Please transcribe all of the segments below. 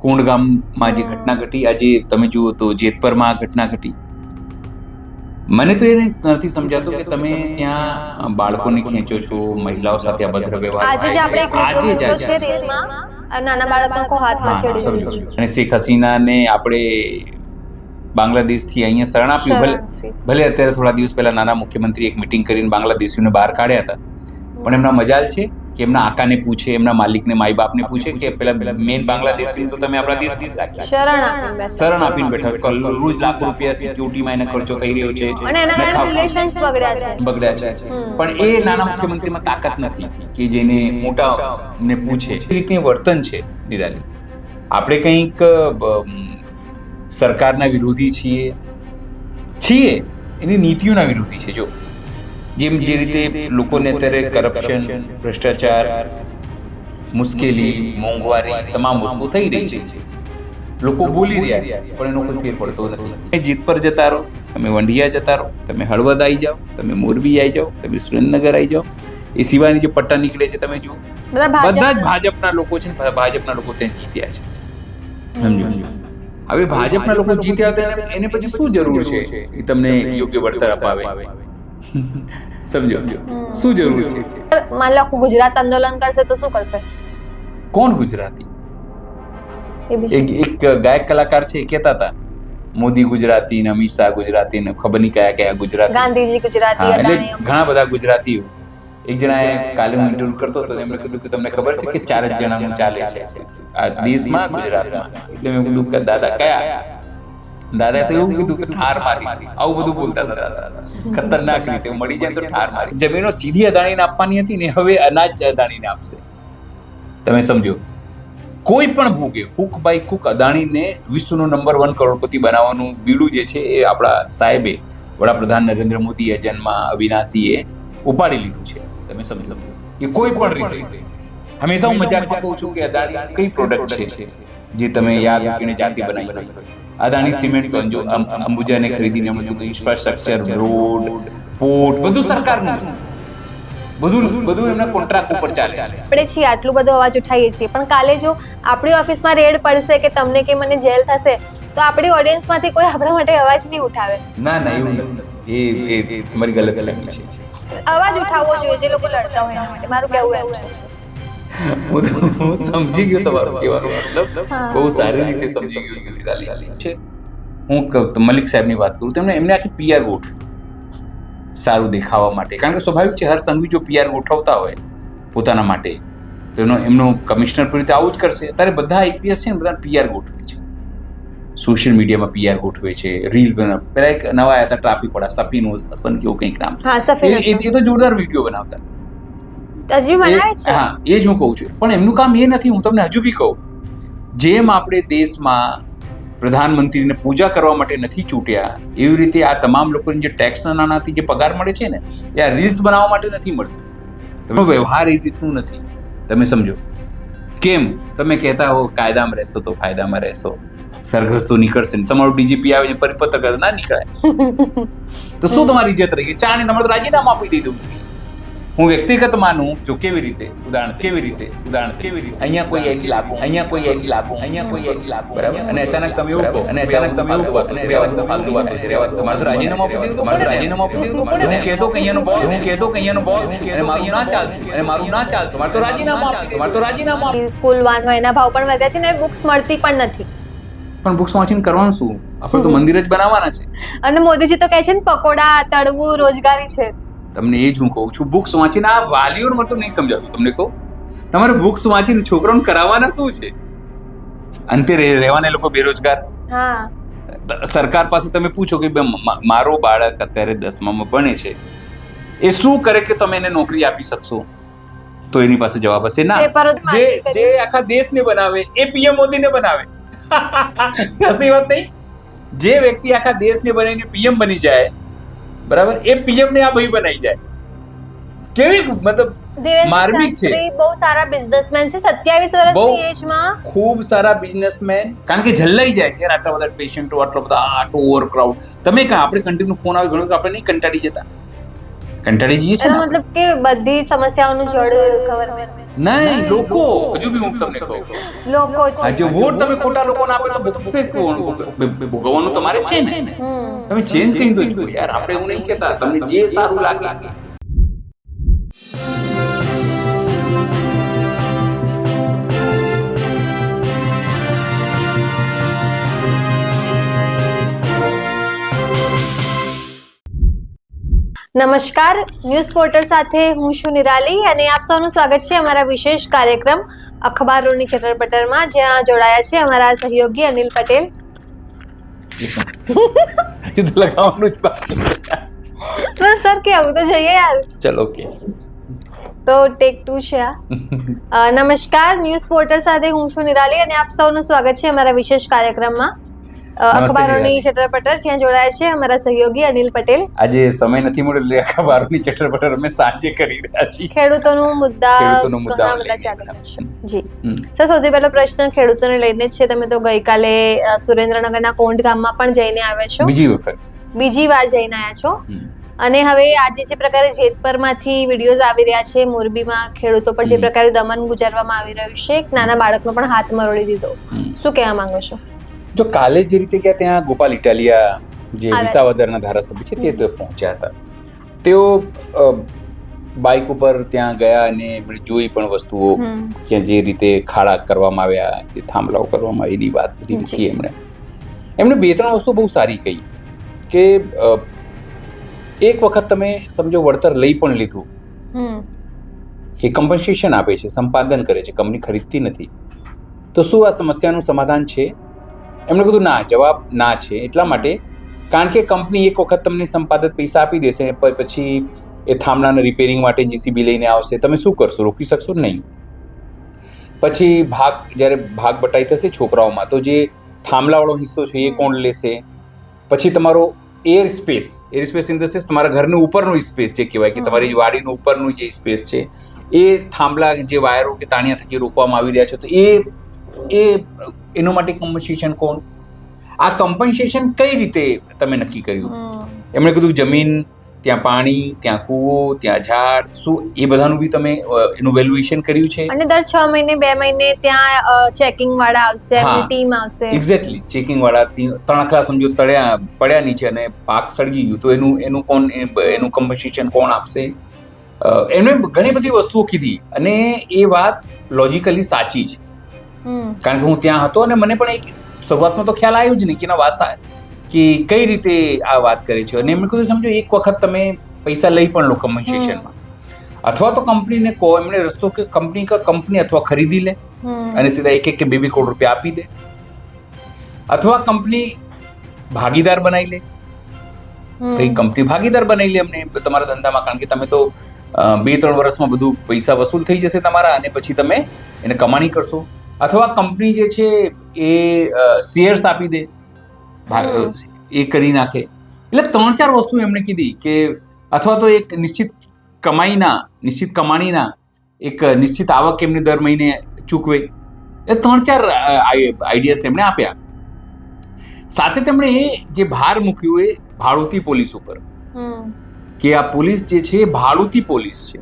કુંડગામમાં જે ઘટના ઘટી, આજે તમે જુઓ તો જેતપરમાં આ ઘટના ઘટી. મને તો એ નથી સમજાતું કે તમે ત્યાં બાળકોને ખેંચો છો, મહિલાઓ સાથે અભદ્ર વ્યવહાર આજે જ આપણે એક વિડિયો છે રીલમાં, નાના બાળકનો હાથમાં છેડી દીધો છે. અને શેખ હસીનાને આપણે બાંગ્લાદેશથી અહીંયા શરણ આપ્યું. ભલે અત્યારે થોડા દિવસ પહેલા નાના મુખ્યમંત્રી એક મિટિંગ કરીને બાંગ્લાદેશીઓને બહાર કાઢ્યા હતા, પણ એમના મજાલ છે કે એમના આકાને પૂછે, એમના માલિકને, માઈ બાપને પૂછે કે પેલા મેન બાંગ્લાદેશી તો તમે આપણા દેશમાં જ રાખ્યા, શરણ આપીને બેઠા. રોજ લાખો રૂપિયા સિક્યુરિટીમાં એને ખર્ચો થઈ રહ્યો છે, રિલેશન્સ બગડ્યા છે. પણ એ નાના મુખ્યમંત્રીમાં તાકાત નથી કે જેને મોટાને પૂછે. એ રીતનું વર્તન છે નિરાલી. આપણે કંઈક સરકારના વિરોધી છીએ, એની નીતિઓના વિરોધી છે. જો જે રીતે લોકોને અત્યારે કરપ્શન, ભ્રષ્ટાચાર, મુશ્કેલી, મોંઘવારી, તમામ વસ્તુ થઈ રહી છે, લોકો બોલી રહ્યા છે, પણ એનો કોઈ ફેર પડતો નથી. તમે જીત પર જતા રહો, તમે વંઢિયા જતા રહો, તમે હળવદ આવી જાઓ, તમે મોરબી આવી જાઓ, તમે સુરેન્દ્રનગર આવી જાઓ, એ સિવાયની જે પટ્ટા નીકળે છે તમે જુઓ, બધા જ ભાજપના લોકો છે. ભાજપના લોકો ત્યાં જીત્યા છે, સમજો. હવે ભાજપના લોકો જીત્યા હતા, એને પછી શું જરૂર છે એ તમને યોગ્ય વળતર અપાવે? સમજો, શું જરૂર છે? માન લો ગુજરાત આંદોલન કરશે તો શું કરશે? કોણ ગુજરાતી? એક ગાયક કલાકાર છે, કહેતા હતા મોદી ગુજરાતી ને અમિત શાહ ગુજરાતી ને ખબર નહીં કયા ગુજરાતી, ગાંધીજી ગુજરાતી, એટલે ઘણા બધા ગુજરાતીઓ. એક જણાએ કાલે હું ઇન્ટરવ્યુ કરતો હતો, એમણે કીધું કે તમને ખબર છે કે 4 જ જણાનું ચાલે છે આ દેશમાં, ગુજરાતમાં. એટલે મેં કીધું કે દાદા કયા? દાદાએ તો એવું કીધું કે ઠાર મારી. આવું બધું બોલતા હતા દાદા, ખતરનાક રીતે. મળી જાય તો ઠાર મારી. જમીનો સીધી અદાણીને આપવાની હતી ને, હવે અનાજ અદાણીને આપશે. તમે સમજો, કોઈ પણ ભોગે હુક બાય કુક અદાણીને વિશ્વનો નંબર 1 કરોડપતિ બનાવવાનું બીડું જે છે એ આપણા સાહેબે, વડાપ્રધાન નરેન્દ્ર મોદી એજન્ટમાં અવિનાશીએ ઉપાડી લીધું છે. તમે સમજો, એ કોઈ પણ રીતે. હંમેશા હું મજાકમાં કહું છું કે અદાણી કઈ પ્રોડક્ટ છે જે તમે યાદ રાખીને જાતે બનાવી? અદાણી સિમેન્ટ તો જો અંબુજાને ખરીદીને એમણે કીધું ઇન્ફ્રાસ્ટ્રક્ચર, રોડ, પોર્ટ બધું સરકારનું છે, બધું એમના કોન્ટ્રાક્ટ ઉપર ચાલે છે. આપણે છીએ આટલું બધો અવાજ ઉઠાવીએ છીએ, પણ કાલે જો આપણી ઓફિસમાં રેડ પડશે કે તમને કે મને જેલ થશે, તો આપણી ઓડિયન્સમાંથી કોઈ આપણા માટે અવાજ નહીં ઉઠાવે. ના એવું નથી. એ તમારી ગલત લાગી છે. અવાજ ઉઠાવવો જોઈએ જે લોકો લડતા હોય એના માટે. મારું કહેવું એવું છે. હું સમજી ગયો તમારો કહેવાનો મતલબ, બહુ સારી રીતે સમજી ગયો છું નિરાલી છે. હું મલિક સાહેબની વાત કરું તો એમને આખી પીઆર ગોઠવી સારું દેખાવા માટે. કારણ કે સ્વાભાવિક છે, હર સંઘવી જો પીઆર ગોઠવતા હોય પોતાના માટે તો એમનો કમિશનર પર રીતે આવું જ કરશે. અત્યારે બધા આઈપીએસ છે ને, બધા પીઆર ગોઠવે છે, સોશિયલ મીડિયામાં પીઆર ગોઠવે છે, રીલ બનાવે. પેલા એક નવા આવ્યા હતા ટ્રાફિક વાળા, સફીન હસન કેવું કંઈક નામ, એ તો જોરદાર વિડીયો બનાવતા. હજી બનાવે છે. હા, એ જ હું કહું છું. પણ એમનું કામ એ નથી. હું તમને હજુ બી કહું, જેમ આપણે દેશમાં પ્રધાનમંત્રીને પૂજા કરવા માટે નથી ચૂંટ્યા, એવી રીતે આ તમામ લોકોને જે ટેક્સના નાણાંથી જે પગાર મળે છે ને, એ આ રીલ્સ બનાવવા માટે નથી મળતું. તમે વ્યવહાર એ રીતનું નથી. તમે સમજો, કેમ તમે કહેતા હો કાયદામાં રહેશો તો ફાયદામાં રહેશો, સરઘસ તો નીકળશે ને, તમારું ડીજીપી આવીને પરિપત્ર કરે ના નીકળે તો શું તમારી ઇજ્જત રહી? ચાણે તમારે તો રાજીનામું આપી દીધું. હું વ્યક્તિગત માનું જો કેવી રીતે ઉદાહરણ અહીંયા કોઈ એની લાગુ, બરાબર, અને અચાનક તમે એવું કહો, અને અચાનક તમે એવું કહો, અને રહેવા દો, ફાલતુ વાતો છે, રહેવા દો, તમારે તો રાજીનામું આપી દીધું પડે. હું કહેતો કે અહીંયાનો બોસ, અને મારું ના ચાલતું, તમારે તો રાજીનામું આપી. સ્કૂલ વાનમાં એના ભાવ પણ વધ્યા છે ને, બુક્સ મળતી પણ નથી. પણ બુક્સ વાંચીને કરવાનું શું? આપણે તો મંદિર જ બનાવવાના છે. અને મોદીજી તો કહે છે ને પકોડા તળવું રોજગારી છે. તમને એ જ હું કહું છું, બુક્સ વાંચીને આ વાલીઓને મતલબ નહીં સમજાતું. તમને કહું, તમારે બુક્સ વાંચીને છોકરાઓને કરાવવાના શું છે? અંતે રહેવાના લોકો બેરોજગાર. હા, સરકાર પાસે તમે પૂછો કે મારો બાળક અત્યારે 10મામાં ભણે છે, એ શું કરે કે તમે એને નોકરી આપી શકશો? તો એની પાસે જવાબ હશે ના. જે આખા દેશને બનાવે એ પીએમ મોદીને બનાવે. હસી વાત નહીં. જે વ્યક્તિ આખા દેશને બનાવીને પીએમ બની જાય, બરાબર, એ પીએમ ને આ ભાઈ બનાવી જાય. કેવી મતલબ માર્મિક છે. બહુ સારા બિઝનેસમેન છે, 27 વર્ષની એજમાં ખૂબ સારા બિઝનેસમેન. કારણ કે જલ્લાઈ જાય છે આટલા બધા પેશન્ટો, આટલો ઓવરક્રાઉડ. તમે કાં આપણે કન્ટિન્યુ ફોન આવે ઘણું, આપણે નહીં કંટાળી જતા? કંટાળી જઈએ છે. મતલબ કે બધી સમસ્યાઓનું જડ ગવર્નમેન્ટ નહીં, લોકો. હજુ બી હું તમને કહું, લોકો આ છે. જે વોટ તમે ખોટા લોકોને આપે તો ભોગવવાનું તમારે જ છે ને. તમે ચેન્જ કરી દો છો યાર. આપણે એવું નહીં કહેતા, તમને જે સારું લાગે. નમસ્કાર, ન્યૂઝ પોર્ટલ સાથે હું છું નિરાલી અને આપ સૌનું સ્વાગત છે અમારા વિશેષ કાર્યક્રમ અખબારોની ચટરપટરમાં, જ્યાં જોડાયા છે અમારા સહયોગી અનિલ પટેલ. હજુ તો લગાવવાનું જ બાકી. બસ સર કેવું તો જોઈએ યાર. ચલો ઓકે. તો ટેક 2 છે આ. નમસ્કાર, ન્યૂઝ પોર્ટલ સાથે હું છું નિરાલી અને આપ સૌનું સ્વાગત છે અમારા વિશેષ કાર્યક્રમમાં અખબારોની નિરાલી. ચટરપટર, જ્યાં જોડાયા છે અમારા સહયોગી અનિલ પટેલ. આજે સમય નથી મળ્યો એટલે અખબારોની ચટરપટર અમે સાંજે કરી રહ્યા છીએ. ખેડૂતોનો મુદ્દા ખેડૂતોનો મુદ્દાઓ ઘણા બધા લઈને. ચાલી રહ્યા છે. જી હમ. સર, સૌથી પહેલો પ્રશ્ન ખેડૂતોને લઈને જ છે. તમે તો ગઈકાલે સુરેન્દ્રનગરના કોંઢ ગામમાં પણ જઈને આવ્યા છો, બીજી વખત. બીજી વાર જઈને આવ્યા છો. હમ. અને હવે આજે જે પ્રકારે જેતપરમાંથી વિડીયોઝ આવી રહ્યા છે, મોરબીમાં ખેડૂતો પર જે હમ. પ્રકારે દમન ગુજારવામાં આવી રહ્યું છે, એક નાના બાળકનો પણ હાથ મરોડી દીધો, હમ. શું કહેવા માંગો છો? જો કાલે જે રીતે ગયા ત્યાં ગોપાલ ઇટાલિયા જે આવ્યા. વિસાવદરના ધારાસભ્ય છે તે ત્યાં પહોંચ્યા હતા. તેઓ બાઇક ઉપર ત્યાં ગયા અને એમણે જોઈ પણ વસ્તુઓ કે જે રીતે ખાડા કરવામાં આવ્યા, જે થાંભલાઓ કરવામાં આવી, એની વાત બધી મૂકી એમણે. એમણે 2-3 વસ્તુ બહુ સારી કહી કે એક વખત તમે સમજો વળતર લઈ પણ લીધું, એ કમ્પન્સેશન આપે છે, સંપાદન કરે છે, કંપની ખરીદતી નથી, તો શું આ સમસ્યાનું સમાધાન છે? એમણે કીધું ના, જવાબ ના છે. એટલા માટે કારણ કે કંપની એક વખત તમને સંપાદિત પૈસા આપી દેશે, પછી એ થાંભલાના રિપેરિંગ માટે જીસીબી લઈને આવશે, તમે શું કરશો? રોકી શકશો નહીં. પછી જ્યારે ભાગ બટાઈ થશે છોકરાઓમાં, તો જે થાંભલાવાળો હિસ્સો છે એ કોણ લેશે? પછી તમારો air space in the sense તમારા ઘરનું ઉપરનું સ્પેસ જે કહેવાય કે તમારી વાડીનું ઉપરનું જે સ્પેસ છે, એ થાંભલા જે વાયરો કે તાણિયા થકી રોકવામાં આવી રહ્યા છે, તો એનો માટે કમ્પન્સેશન કોણ? આ કમ્પન્સેશન કઈ રીતે તમે નક્કી કર્યું? એમણે કીધું જમીન, ત્યાં પાણી, ત્યાં કૂવો, ત્યાં ઝાડ, શું એ બધાનું બી તમે એનું વેલ્યુએશન કર્યું છે? અને દર 6 મહિને 2 મહિને ત્યાં ચેકિંગ વાળા આવશે, એમની ટીમ આવશે. એક્ઝેક્ટલી, ચેકિંગ વાળા તણખલા સમજો પડ્યા નીચે અને પાક સળગી ગયું, તો એનું કમ્પન્સેશન કોણ આપશે? એમણે ઘણી બધી વસ્તુઓ કીધી અને એ વાત લોજિકલી સાચી છે. કારણ કે હું ત્યાં હતો અને મને પણ એક શરૂઆતમાં તો ખ્યાલ આવ્યો જ નહીં કે વાસા કે કઈ રીતે આ વાત કરે છે. અને એમણે કીધું સમજો એક વખત તમે પૈસા લઈ પણ લો કમ્પન્સેશનમાં, અથવા તો કંપનીને કહો, એમણે રસ્તો કે કંપની અથવા ખરીદી લે અને સીધા 1 કે 2 કરોડ રૂપિયા આપી દે, અથવા કંપની ભાગીદાર બનાવી લે. કઈ કંપની ભાગીદાર બનાવી લે એમને તમારા ધંધામાં, કારણ કે તમે તો 2-3 વર્ષમાં બધું પૈસા વસૂલ થઈ જશે તમારા અને પછી તમે એને કમાણી કરશો. અથવા કંપની જે છે એ શેર્સ આપી દે, એ કરી નાખે. એટલે 3-4 વસ્તુ એમણે કીધી કે અથવા તો એક નિશ્ચિત કમાણીના એક નિશ્ચિત આવક એમને દર મહિને ચૂકવે. એ 3-4 આઈડિયાઝ તેમણે આપ્યા. સાથે તેમણે એ જે ભાર મૂક્યું એ ભાડુતી પોલીસ ઉપર, કે આ પોલીસ જે છે એ ભાડુતી પોલીસ છે.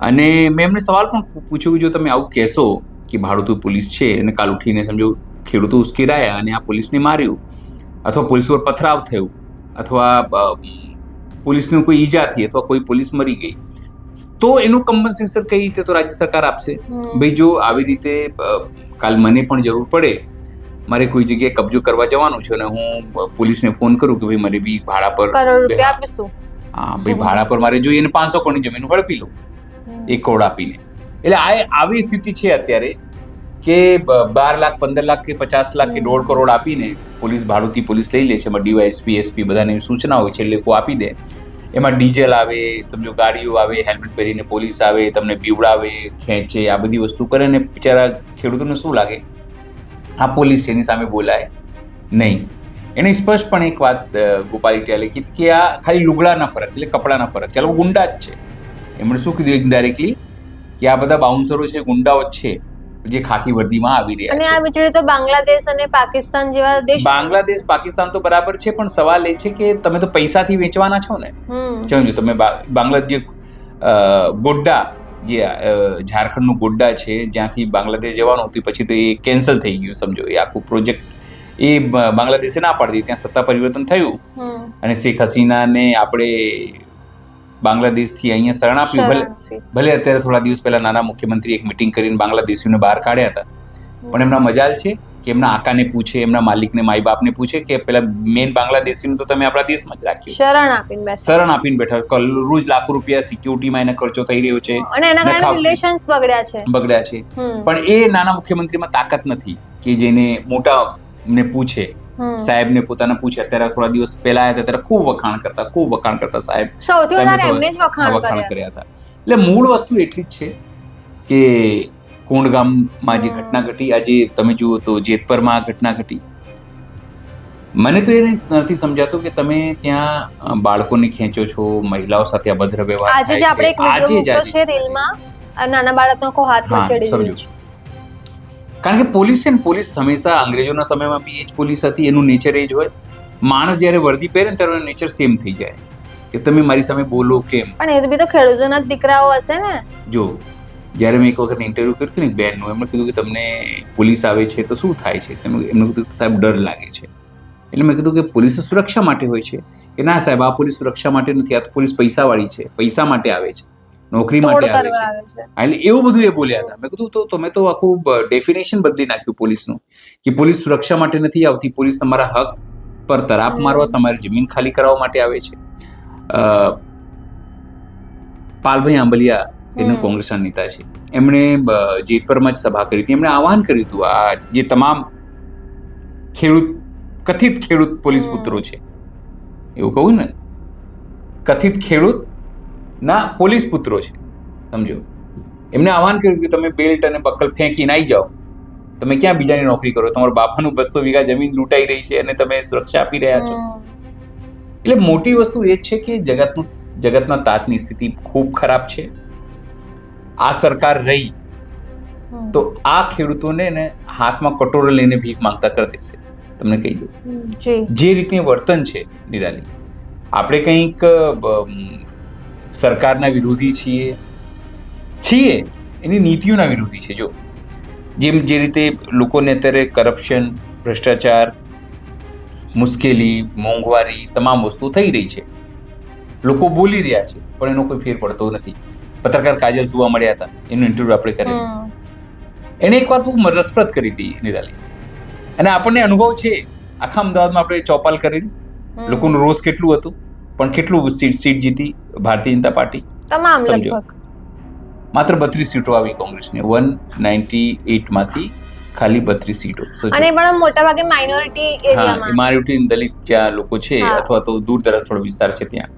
અને મેં એમને સવાલ પણ પૂછ્યો કે જો તમે આવું કહેશો કે ભાડુતી પોલીસ છે અને કાલ ઉઠીને સમજો ખેડૂતો ઉશ્કેરાયા અને આ પોલીસને માર્યું, અથવા પોલીસ પર પથરાવ થયું, અથવા પોલીસને કોઈ ઈજા થઈ, અથવા કોઈ પોલીસ મરી ગઈ, તો એનું કમ્પન્સેશન કઈ રીતે તો રાજ્ય સરકાર આપશે? ભાઈ જો આવી રીતે કાલ મને પણ જરૂર પડે, મારે કોઈ જગ્યાએ કબજો કરવા જવાનું છે અને હું પોલીસને ફોન કરું કે ભાઈ મારે બી ભાડા પર કરોડ રૂપિયા આપીશું, હા ભાઈ ભાડા પર મારે જોઈએ અને 500 કરોડની જમીન હડપી લો 1 કરોડ આપીને. એટલે આવી સ્થિતિ છે અત્યારે કે 12 લાખ, 15 લાખ કે 50 લાખ કે 1.5 કરોડ આપીને પોલીસ ભાડુતી પોલીસ લઈ લે છે. એમાં ડીવાયએસપી, એસપી બધાની સૂચના હોય છે, એટલે લોકો આપી દે. એમાં ડીઝલ આવે, સમજો ગાડીઓ આવે, હેલ્મેટ પહેરીને પોલીસ આવે, તમને પીવડાવે, ખેંચે, આ બધી વસ્તુ કરે ને બિચારા ખેડૂતોને શું લાગે આ પોલીસ છે, એની સામે બોલાય નહીં. એને સ્પષ્ટપણે એક વાત ગોપાલ ઇટાલિયાએ કીધી કે આ ખાલી લુગડાના ફરક, એટલે કપડાના ફરક, ચાલો ગુંડા જ છે. એમણે શું કીધું ઇનડાયરેક્ટલી કે આ બધા બાઉન્સરો છે, ગુંડાઓ જ છે જે ખાકી વર્દીમાં આવી રહ્યા અને છે. આ વીજળી તો બાંગ્લાદેશ અને પાકિસ્તાન જેવા દેશ, બાંગ્લાદેશ, પાકિસ્તાન તો બરાબર છે, પણ સવાલ એ છે કે તમે તો પૈસાથી વેચવાના છો ને. સમજો તમે બાંગ્લાદેશ ગોડ્ડા જે ઝારખંડનું ગોડ્ડા છે જ્યાંથી બાંગ્લાદેશ જવાનું હતું પછી તો એ કેન્સલ થઈ ગયું, સમજો. એ આખું પ્રોજેક્ટ એ બાંગ્લાદેશે ના પાડી દીધી. ત્યાં સત્તા પરિવર્તન થયું અને શેખ હસીનાને આપણે બાંગ્લાદેશથી અહીંયા શરણ આપ્યું. ભલે અત્યારે થોડા દિવસ પહેલા નાના મુખ્યમંત્રી એક મિટિંગ કરીને બાંગ્લાદેશીઓને બહાર કાઢ્યા હતા, પણ એમના મજાલ છે કે એમના આકાને પૂછે, એમના માલિકને, માઈ બાપને પૂછે કે પેલા મેન બાંગ્લાદેશીનું તો તમે આપણા દેશમાં જ રાખ્યું, શરણ આપીને બેઠા. રોજ લાખો રૂપિયા સિક્યુરિટીમાં એને ખર્ચો થઈ રહ્યો છે અને એના કારણે રિલેશન્સ બગડ્યા છે. પણ એ નાના મુખ્યમંત્રીમાં તાકાત નથી કે જેને મોટા ને પૂછે, સાહેબને પોતાને પૂછે. અત્યારે થોડા દિવસ પહેલા આવ્યા હતા ત્યારે ખૂબ વખાણ કરતા સાહેબ, સૌથી વધારે એમને જ વખાણ કર્યા હતા. એટલે મૂળ વસ્તુ એટલી જ છે કે કોંડગામમાં જે ઘટના ઘટી, આજે તમે જુઓ તો જેતપરમાં આ ઘટના ઘટી. મને તો એ નથી સમજાતું કે તમે ત્યાં બાળકોને ખેંચો છો, મહિલાઓ સાથે અભદ્ર વ્યવહાર આજે જ આપણે એક વિડિયો મૂક્યો છે રીલમાં, નાના બાળકનો કો હાથ પર ચડી ગયો છે. કારણ કે પોલીસ છે ને, પોલીસ હંમેશા અંગ્રેજોના સમયમાં બી એ જ પોલીસ હતી, એનું નેચર એ જ હોય. માણસ જ્યારે વર્દી પહેરે ને ત્યારે એનું નેચર સેમ થઈ જાય કે તમે મારી સામે બોલો કેમ. પણ એ બી તો ખેડૂતોના જ દીકરાઓ હશે ને. જો જ્યારે મેં એક વખત ઇન્ટરવ્યુ કર્યું હતું ને બેનનું, એમણે કીધું કે તમને પોલીસ આવે છે તો શું થાય છે? એમને કીધું કે સાહેબ ડર લાગે છે. એટલે મેં કીધું કે પોલીસ સુરક્ષા માટે હોય છે. કે ના સાહેબ, આ પોલીસ સુરક્ષા માટે નથી, આ તો પોલીસ પૈસાવાળી છે, પૈસા માટે આવે છે, નોકરી માટે આવે છે. એટલે એવું બધું એ બોલ્યા હતા. મેં કીધું તો તમે તો આખું ડેફિનેશન બદલી નાખ્યું પોલીસનું કે પોલીસ સુરક્ષા માટે નથી આવતી, પોલીસ તમારા હક પર તરાપ મારવા, તમારી જમીન ખાલી કરાવવા માટે આવે છે. પાલભાઈ આંબલિયા એનો કોંગ્રેસના નેતા છે, એમણે જેતપરમાં જ સભા કરી હતી. એમણે આહવાન કર્યું હતું આ જે તમામ કથિત ખેડૂત પોલીસ પુત્રો છે, એવું કહું ને, કથિત ખેડૂતના પોલીસ પુત્રો છે, સમજો. એમને આહવાન કર્યું કે તમે બેલ્ટ અને બકલ ફેંકીને આવી જાઓ, તમે ક્યાં બીજાની નોકરી કરો, તમારા બાપાનું 200 વીઘા જમીન લૂંટાઈ રહી છે અને તમે સુરક્ષા આપી રહ્યા છો. એટલે મોટી વસ્તુ એ જ છે કે જગતના તાતની સ્થિતિ ખૂબ ખરાબ છે. આ સરકાર રહી તો આ ખેડૂતોને ને હાથમાં કટોરો લઈને ભીખ માંગતા કરી દેશે, તમને કહી દઉં. જે રીતની વર્તન છે નિરાલી, આપણે કંઈક સરકારના વિરોધી છીએ, એની નીતિઓના વિરોધી છે. જો જે રીતે લોકોને અત્યારે કરપ્શન, ભ્રષ્ટાચાર, મુશ્કેલી, મોંઘવારી, તમામ વસ્તુ થઈ રહી છે, લોકો બોલી રહ્યા છે, પણ એનો કોઈ ફેર પડતો નથી. પત્રકાર કાજલ સુવા મળ્યા હતા, એનું ઇન્ટરવ્યુ આપણે કરેલું. એને એક વાત બહુ રસપ્રદ કરી હતી નિરાલી, અને આપણને અનુભવ છે. આખા અમદાવાદમાં આપણે ચોપાલ કરેલી, લોકોનું રોષ કેટલું હતું, પણ કેટલું સીટ જીતી ભારતીય જનતા પાર્ટી, સમજો. માત્ર 32 સીટો આવી કોંગ્રેસને, 198 માંથી ખાલી 32 સીટો. અને પણ મોટા ભાગે માઇનોરિટી એરિયામાં, માઇનોરિટી દલિત જ્યાં લોકો છે અથવા તો દૂર દરાજ થોડો વિસ્તાર છે ત્યાં.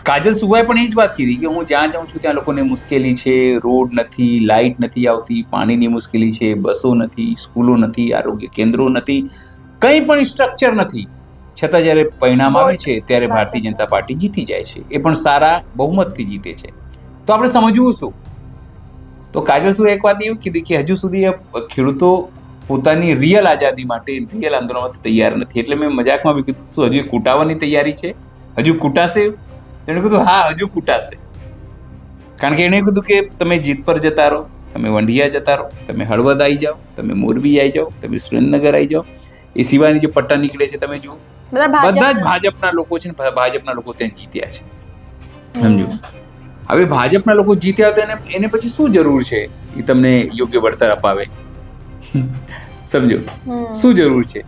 કાજલ સુવાએ પણ એ જ વાત કીધી કે હું જ્યાં જાઉં છું ત્યાં લોકોને મુશ્કેલી છે, રોડ નથી, લાઇટ નથી આવતી, પાણીની મુશ્કેલી છે, બસો નથી, સ્કૂલો નથી, આરોગ્ય કેન્દ્રો નથી, કંઈ પણ સ્ટ્રક્ચર નથી. છતાં જ્યારે પરિણામ આવે છે ત્યારે ભારતીય જનતા પાર્ટી જીતી જાય છે, એ પણ સારા બહુમતથી જીતે છે. તો આપણે સમજવું શું? તો કાજલ સુવાએ એક વાત એવું કીધી કે હજુ સુધી ખેડૂતો પોતાની રિયલ આઝાદી માટે, રિયલ આંદોલનમાંથી તૈયાર નથી. એટલે મેં મજાકમાં બી કીધું, શું હજુ કૂટાવાની તૈયારી છે? હજુ કૂટાશે? તેણે કીધું હા, હજુ કૂટાશે. કારણ કે એણે કીધું કે તમે જીત પર જતા રહો, તમે વંઢિયા જતા રહો, તમે હળવદ આવી જાઓ, તમે મોરબી આવી જાઓ, તમે સુરેન્દ્રનગર આવી જાઓ, એ સિવાયની જે પટ્ટા નીકળે છે તમે જુઓ, બધા જ ભાજપના લોકો છે ને, ભાજપના લોકો ત્યાં જીત્યા છે, સમજો. હવે ભાજપના લોકો જીત્યા તો એને પછી શું જરૂર છે એ તમને યોગ્ય વળતર અપાવે? સમજો, શું જરૂર છે?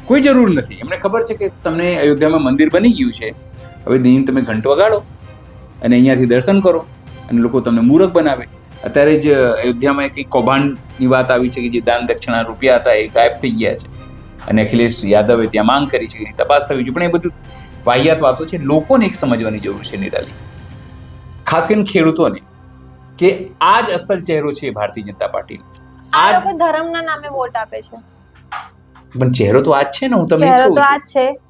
કોઈ જરૂર નથી. એમને ખબર છે કે તમને અયોધ્યામાં મંદિર બની ગયું છે, હવે દિન તમે ઘંટ વગાડો અને અહીંયાથી દર્શન કરો અને લોકો તમને મૂરખ બનાવે. અત્યારે જ અયોધ્યામાં એક કૌભાંડની વાત આવી છે કે જે દાન દક્ષિણા રૂપિયા હતા એ ગાયબ થઈ ગયા છે અને અખિલેશ યાદવે ત્યાં માંગ કરી છે કે એની તપાસ થવી જોઈએ. પણ એ બધું વાહિયાત વાતો છે. લોકોને એક સમજવાની જરૂર છે નિરાલી, ખાસ કરીને ખેડૂતોને, કે આ જ અસલ ચહેરો છે ભારતીય જનતા પાર્ટીનો. આ લોકો ધર્મના નામે વોટ આપે છે, પણ ચહેરો તો આ જ છે ને. હું તમને કહું છું,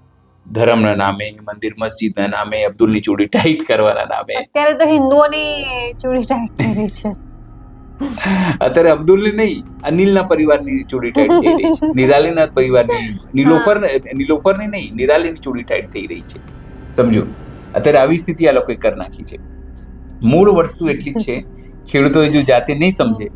ધર્મના નામે, મંદિર મસ્જિદના નામે, અબ્દુલની ચૂડી ટાઈટ કરવાના નામે. અત્યારે તો હિન્દુઓની ચૂડી ટાઈટ થઈ રહી છે. અત્યારે અબ્દુલની નહીં, અનિલના પરિવારની ચૂડી ટાઈટ થઈ રહી છે. નિરાલીના પરિવારની, નીલોફરની નહીં, નિરાલીની ચૂડી ટાઈટ થઈ રહી છે, સમજો. અત્યારે આવી સ્થિતિ આ લોકોએ કરી નાખી છે. મૂળ વસ્તુ એટલી જ છે, ખેડૂતો જો જાતે નહીં સમજે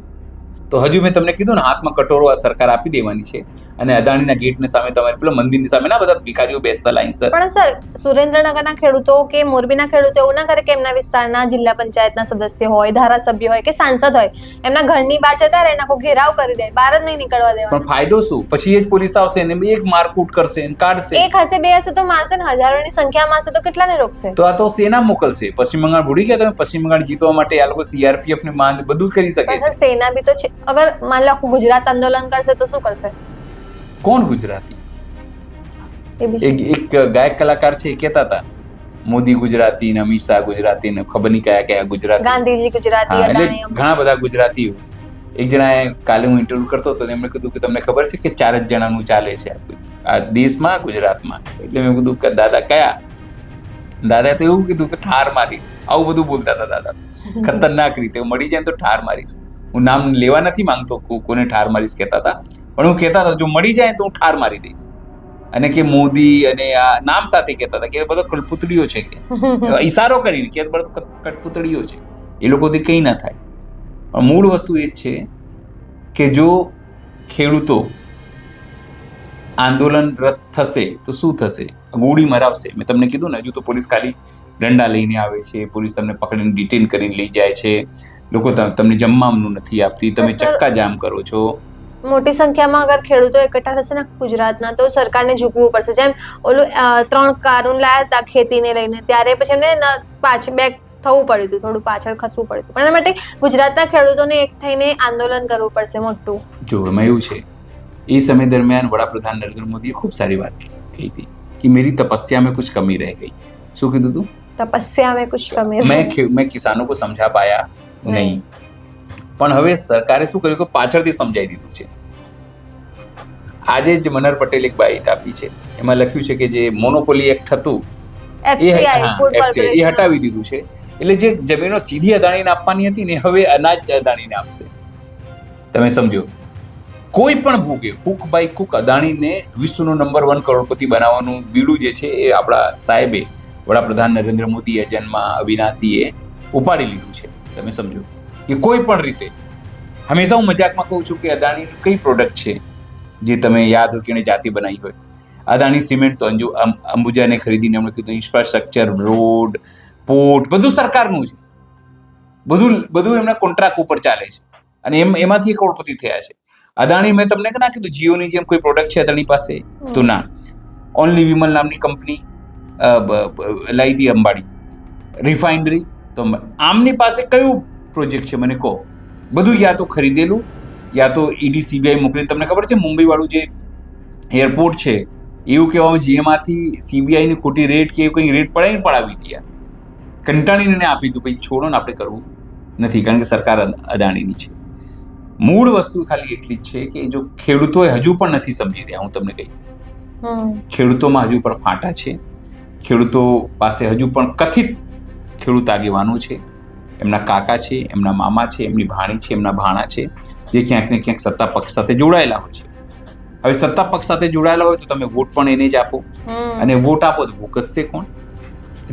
તો હજુ મેં તમને કીધું ને, હાથમાં કટોરો આ સરકાર આપી દેવાની છે અને અદાણીના ગેટની સામે તમારે પેલા મંદિરની સામે ના બધા ભિખારીઓ બેસતા લાઈનસર. પણ સર, સુરેન્દ્રનગરના ખેડૂતો કે મોરબીના ખેડૂતો એવું ના કરે કે એમના વિસ્તારના જિલ્લા પંચાયતના સદસ્ય હોય, ધારાસભ્ય હોય કે સાંસદ હોય, એમના ઘરની બહાર જતા રહે, એના કોઈ ઘેરાવ કરી દે, બહાર જ નહીં નીકળવા દેવા. પણ ફાયદો શું? પછી એ જ પોલીસ આવશે ને એક મારકૂટ કરશે ને કાઢશે. એક હશે બે હશે તો મારશે ને, હજારોની સંખ્યામાં હશે તો કેટલાને રોકશે? તો આ તો સેના મોકલશે. પશ્ચિમ બંગાળ ભૂલી ગયા તમે? પશ્ચિમ બંગાળ જીતવા માટે આ લોકો સીઆરપીએફ ની માંગ બધું કરી શકે છે. સેના બી તો છે. અગર માન લો આખું ગુજરાત આંદોલન કરશે તો શું કરશે? કોણ ગુજરાતી? એક ગાયક કલાકાર છે, એ કહેતા હતા મોદી ગુજરાતી ને અમિત શાહ ગુજરાતી ને ખબર નહીં કયા કયા ગુજરાતી, ગાંધીજી ગુજરાતી, એટલે અદાણી, ઘણા બધા ગુજરાતીઓ. એક જણાએ કાલે હું ઇન્ટરવ્યુ કરતો હતો, એમણે કીધું કે તમને ખબર છે કે 4 જ જણાનું ચાલે છે આ દેશમાં, ગુજરાતમાં. એટલે મેં કીધું કે દાદા કયા? દાદાએ તો એવું કીધું કે ઠાર મારીશ. આવું બધું બોલતા હતા દાદા, ખતરનાક રીતે. મળી જાય તો ઠાર મારીશ. હું નામ લેવા નથી માંગતો કોને ઠાર મારીશ કહેતા હતા, પણ હું કહેતા હતા જો મળી જાય તો હું ઠાર મારી દઈશ. અને કે મોદી અને આ નામ સાથે કહેતા હતા કે બધો કઠપૂતળીઓ છે, કે ઈશારો કરીને કે બધો કઠપૂતળીઓ છે, એ લોકોથી કંઈ ના થાય. પણ મૂળ વસ્તુ એ જ છે કે જો ખેડૂતો આંદોલનરત થશે તો શું થશે? ગોળી મરાવશે. મેં તમને કીધું ને, હજુ તો પોલીસ ખાલી દંડા લઈને આવે છે, પોલીસ તમને પકડીને ડિટેન કરીને લઈ જાય છે, લોકો તમને જમવાનું નથી આપતી, તમે ચક્કા જામ કરો છો. મોટી સંખ્યામાં અગર ખેડૂતો એકઠા થશે ને ગુજરાતના, તો સરકારને ઝૂકવું પડશે. જેમ ઓલું 3 કાનૂન લાયા હતા ખેતીને લઈને, ત્યારે પછી એમને પાછળ બેક થવું પડ્યું હતું, થોડું પાછળ ખસવું પડ્યું હતું. પણ એના માટે ગુજરાતના ખેડૂતોને એક થઈને આંદોલન કરવું પડશે મોટું. જો એમાં એવું છે, એ સમય દરમિયાન વડાપ્રધાન નરેન્દ્ર મોદીએ ખૂબ સારી વાત કહી હતી કે મેરી તપસ્યા में कुछ कमी रह गई. શું કીધું તું? તપસ્યા में कुछ कमी. मैं किसानों को समझा पाया नहीं. પણ હવે સરકારે શું કર્યું કે પાછળથી સમજાવી દીધું છે. આજે જ મનહર પટેલ એક બાઇટ આપી છે, એમાં લખ્યું છે કે જે મોનોપોલી એક્ટ હતું એ હટાવી દીધું છે. એટલે જે જમીનો સીધી અદાણીને આપવાની હતી ને, હવે અનાજ અદાણીને આપશે. તમે સમજો, કોઈ પણ ભોગે કુક બાય કુક અદાણીને વિશ્વનો નંબર 1 કરોડપતિ બનાવવાનું બીડું જે છે એ આપણા સાહેબે, વડાપ્રધાન નરેન્દ્ર મોદી એજન્ટમાં અવિનાશીએ ઉપાડી લીધું છે. તમે સમજો કે કોઈ પણ રીતે, હંમેશા હું મજાકમાં કહું છું કે અદાણીની કઈ પ્રોડક્ટ છે જે તમે યાદ હોય કે એને જાતે બનાવી હોય? અદાણી સિમેન્ટ તો અંબુજાને ખરીદીને એમણે કીધું ઇન્ફ્રાસ્ટ્રક્ચર, રોડ, પોર્ટ બધું સરકારનું છે, બધું એમના કોન્ટ્રાક્ટ ઉપર ચાલે છે અને એમાંથી કરોડપતિ થયા છે. અદાણી મેં તમને ના કીધું જીઓની જેમ કોઈ પ્રોડક્ટ છે અદાણી પાસે? તો ના. ઓનલી વિમલ નામની કંપની લાવી હતી અંબાણી, રિફાઇનરી. તો આમની પાસે કયું પ્રોજેક્ટ છે મને કહો? બધું યા તો ખરીદેલું, યા તો ઈડી સીબીઆઈ મોકલી. તમને ખબર છે મુંબઈ વાળું જે એરપોર્ટ છે, એવું કહેવામાં જેમાંથી સીબીઆઈની ખોટી રેટ કે કંઈ રેટ પડાવીને પડાવી હતી, યાર કંટાળીને આપી દીધું. પછી છોડો ને, આપણે કરવું નથી, કારણ કે સરકાર અદાણીની છે. મૂળ વસ્તુ ખાલી એટલી જ છે કે જો ખેડૂતો હજુ પણ નથી સમજી રહ્યા, હું તમને કહી, ખેડૂતોમાં હજુ પણ ફાંટા છે. ખેડૂતો પાસે હજુ પણ કથિત ખેડૂત આગેવાનો છે, એમના કાકા છે, એમના મામા છે, એમની ભાણી છે, એમના ભાણા છે, જે ક્યાંક ને ક્યાંક સત્તા પક્ષ સાથે જોડાયેલા હોય છે. હવે સત્તા પક્ષ સાથે જોડાયેલા હોય તો તમે વોટ પણ એને જ આપો, અને વોટ આપો તો ભોગવશે કોણ?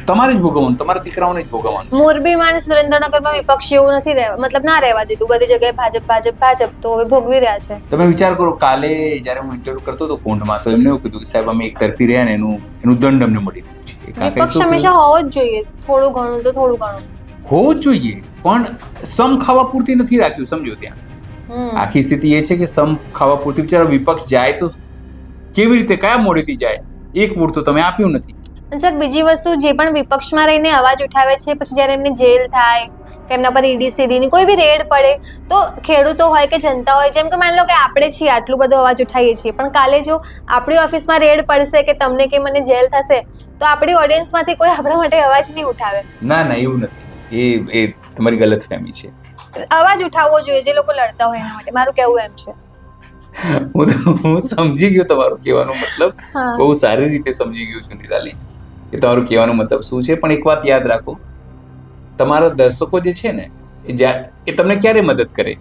તમારે જ ભોગવવાનું, તમારા દીકરાઓને જ ભોગવવાનું. મોરબીમાં અને સુરેન્દ્રનગરમાં વિપક્ષ એવું નથી રહેવા, મતલબ ના રહેવા દીધું. બધી જગ્યાએ ભાજપ ભાજપ ભાજપ, તો હવે ભોગવી રહ્યા છે. તમે વિચાર કરો, કાલે જ્યારે હું ઇન્ટરવ્યુ કરતો હતો કોંઢમાં, તો એમને એવું કીધું કે સાહેબ અમે એક તરફી રહ્યા ને એનું દંડ અમને મળી રહ્યું છે. વિપક્ષ હંમેશા હોવો જ જોઈએ, થોડું ઘણું તો થોડું ઘણું હોવું જ જોઈએ, પણ સમ ખાવા પૂરતી નથી રાખ્યું. સમજો, ત્યાં આખી સ્થિતિ એ છે કે સમ ખાવા પૂરતી. બિચારા વિપક્ષ જાય તો કેવી રીતે, કયા મોડેથી જાય? એક વોટ તો તમે આપ્યું નથી. સર, બીજી વસ્તુ, જે પણ વિપક્ષમાં રહીને અવાજ ઉઠાવે છે, પછી જ્યારે એમને જેલ થાય કે એમના પર ઈડી સીડીની કોઈ બી રેડ પડે, તો ખેડૂતો હોય કે જનતા હોય, જેમ કે માની લો કે આપણે છીએ, આટલું બધો અવાજ ઉઠાવીએ છીએ, પણ કાલે જો આપણી ઓફિસમાં રેડ પડશે કે તમને કે મને જેલ થશે, તો આપણી ઓડિયન્સમાંથી કોઈ આપણા માટે અવાજ નહીં ઉઠાવે. ના ના, એવું નથી. એ તમારી ગલતફહેમી છે. અવાજ ઉઠાવવો જોઈએ જે લોકો લડતા હોય એના માટે, મારું કહેવું એમ છે. હું સમજી ગયો તમારો કહેવાનો મતલબ, બહુ સારી રીતે સમજી ગયો છું નિરાલી, કે તમારું કહેવાનો મતલબ શું છે. પણ એક વાત યાદ રાખો, તમારા દર્શકો જે છે ને, એ તમને ક્યારે મદદ કરે?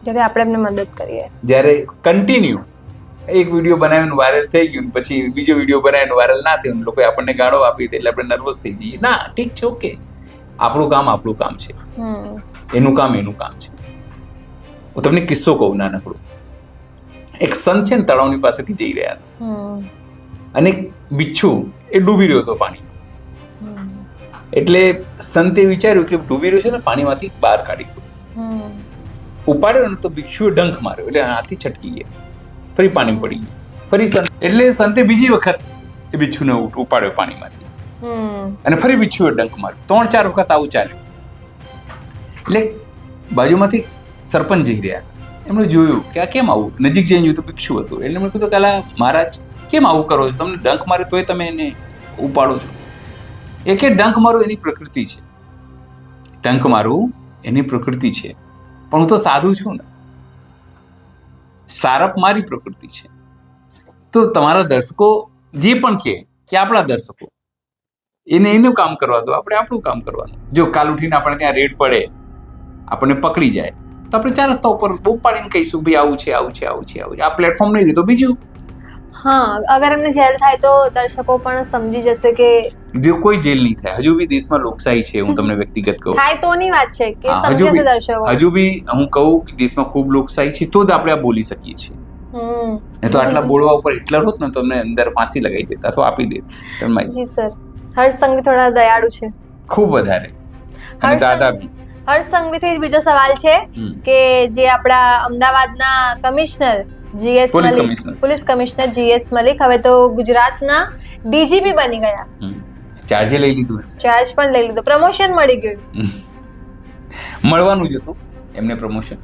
જ્યારે આપણે એમને મદદ કરીએ. જ્યારે કન્ટિન્યુ એક વિડીયો બનાવીને વાયરલ થઈ ગયું, પછી બીજો વિડીયો બનાવીને વાયરલ ના થયું, લોકોએ આપણને ગાળો આપી દે એટલે આપણે નર્વસ થઈ જઈએ. ના, ઠીક છે, ઓકે, આપણું કામ છે, એનું કામ છે. હું તમને કિસ્સો કહું નાનકડો. એક સંત છે ને તળાવની પાસેથી જઈ રહ્યા હતા અને એક બિચ્છુ એ ડૂબી રહ્યો હતો પાણીમાં. એટલે સંતે વિચાર્યું કે ડૂબી રહ્યો છે ને પાણીમાંથી બહાર કાઢી દો. ઉપાડ્યો ને તો બિચ્છુએ ડંખ માર્યો એટલે હાથી છટકી ગયા, ફરી પાણીમાં પડી ગયો. ફરી એટલે સંતે બીજી વખત એ બિચ્છુને ઉપાડ્યો પાણીમાંથી અને ફરી બિચ્છુએ ડંખ માર્યો. 3-4 વખત આવું ચાલ્યું. એટલે બાજુમાંથી સરપંચ જઈ રહ્યા, એમણે જોયું કે આ કેમ આવું, નજીક જઈને જોયું તો બિચ્છુ હતું. એટલે એમણે કીધું કે અલા મહારાજ કેમ આવું કરો છો, તમને ડંખ મારે તોય તમે એને ઉપાડો છો. એ કે ડંખ મારું એની પ્રકૃતિ છે, ડંખ મારું એની પ્રકૃતિ છે, પણ હું તો સાધુ છું ને, સારપ મારી પ્રકૃતિ છે. તો તમારા દર્શકો જે પણ કે આપણા દર્શકો એને એનું કામ કરવા દો, આપણે આપણું કામ કરવાનું. જો કાલ ઉઠીને આપણે ત્યાં રેડ પડે, આપણને પકડી જાય તો આપણે 4 રસ્તા ઉપર બૂમ પાડીને કહીશું ભાઈ આવું છે, આવું છે, આવું છે, આવું છે. આ પ્લેટફોર્મ નહીં રહે તો બીજું. હા, અગર એમને જેલ થાય તો દર્શકો પણ સમજી જશે કે જો કોઈ જેલ નહીં થાય. હજુ બી દેશમાં લોકશાહી છે. હું તમને વ્યક્તિગત કહું, થાય તો ની વાત છે કે સમજે છે દર્શકો. હજુ બી હું કહું કે દેશમાં ખૂબ લોકશાહી છે તો જ આપણે આ બોલી શકીએ છીએ. નહીં તો આટલા બોલવા ઉપર એટલા હોત ને તમને અંદર ફાંસી લગાવી દેતા તો આપી દે. જી સર, હર્ષ સંઘવી થોડા દયાળુ છે, ખૂબ વધારે. અને દાદા બી. હર્ષ સંઘવીથી બીજો સવાલ છે કે જે આપણા અમદાવાદના commissioner GS Malik, police commissioner GS Malik હવે તો ગુજરાતના ડીજીપી બની ગયા. ચાર્જ લઈ લીધું, ચાર્જ પણ લઈ લીધો, પ્રમોશન મળી ગયું. મળવાનું જ હતું એમને પ્રમોશન,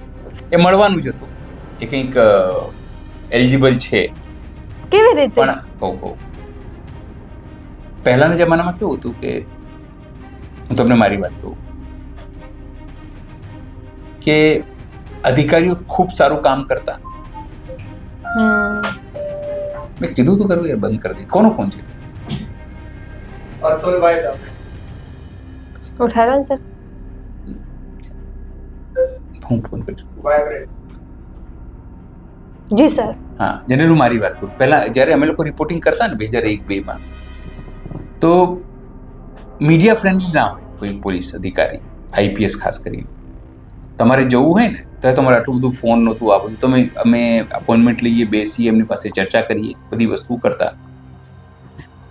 એ મળવાનું જ હતું. એ કંઈક એલિજિબલ છે. કેવી રીતે? પણ કહું પહેલાના જમાનામાં કેવું હતું કે હું તમને મારી વાત કહું કે અધિકારીઓ ખૂબ સારું કામ કરતા. મેં કીધું તું કરવું યાર, બંધ કરી દે. કોનો ફોન છે? ઉઠાડો સર, હું ફોન કરીશ. જી સર. હા, જનરલ મારી વાત કરું. પહેલા જ્યારે અમે લોકો રિપોર્ટિંગ કરતા ને 2001-2 તો મીડિયા ફ્રેન્ડલી ના હોય કોઈ પોલીસ અધિકારી, આઈપીએસ ખાસ કરીને. તમારે જવું હોય ને તો તમારે આટલું બધું ફોન નહોતું, આ બધું અમે અપોઇન્ટમેન્ટ લઈએ, બેસીએ, એમની પાસે ચર્ચા કરીએ, બધી વસ્તુ કરતા.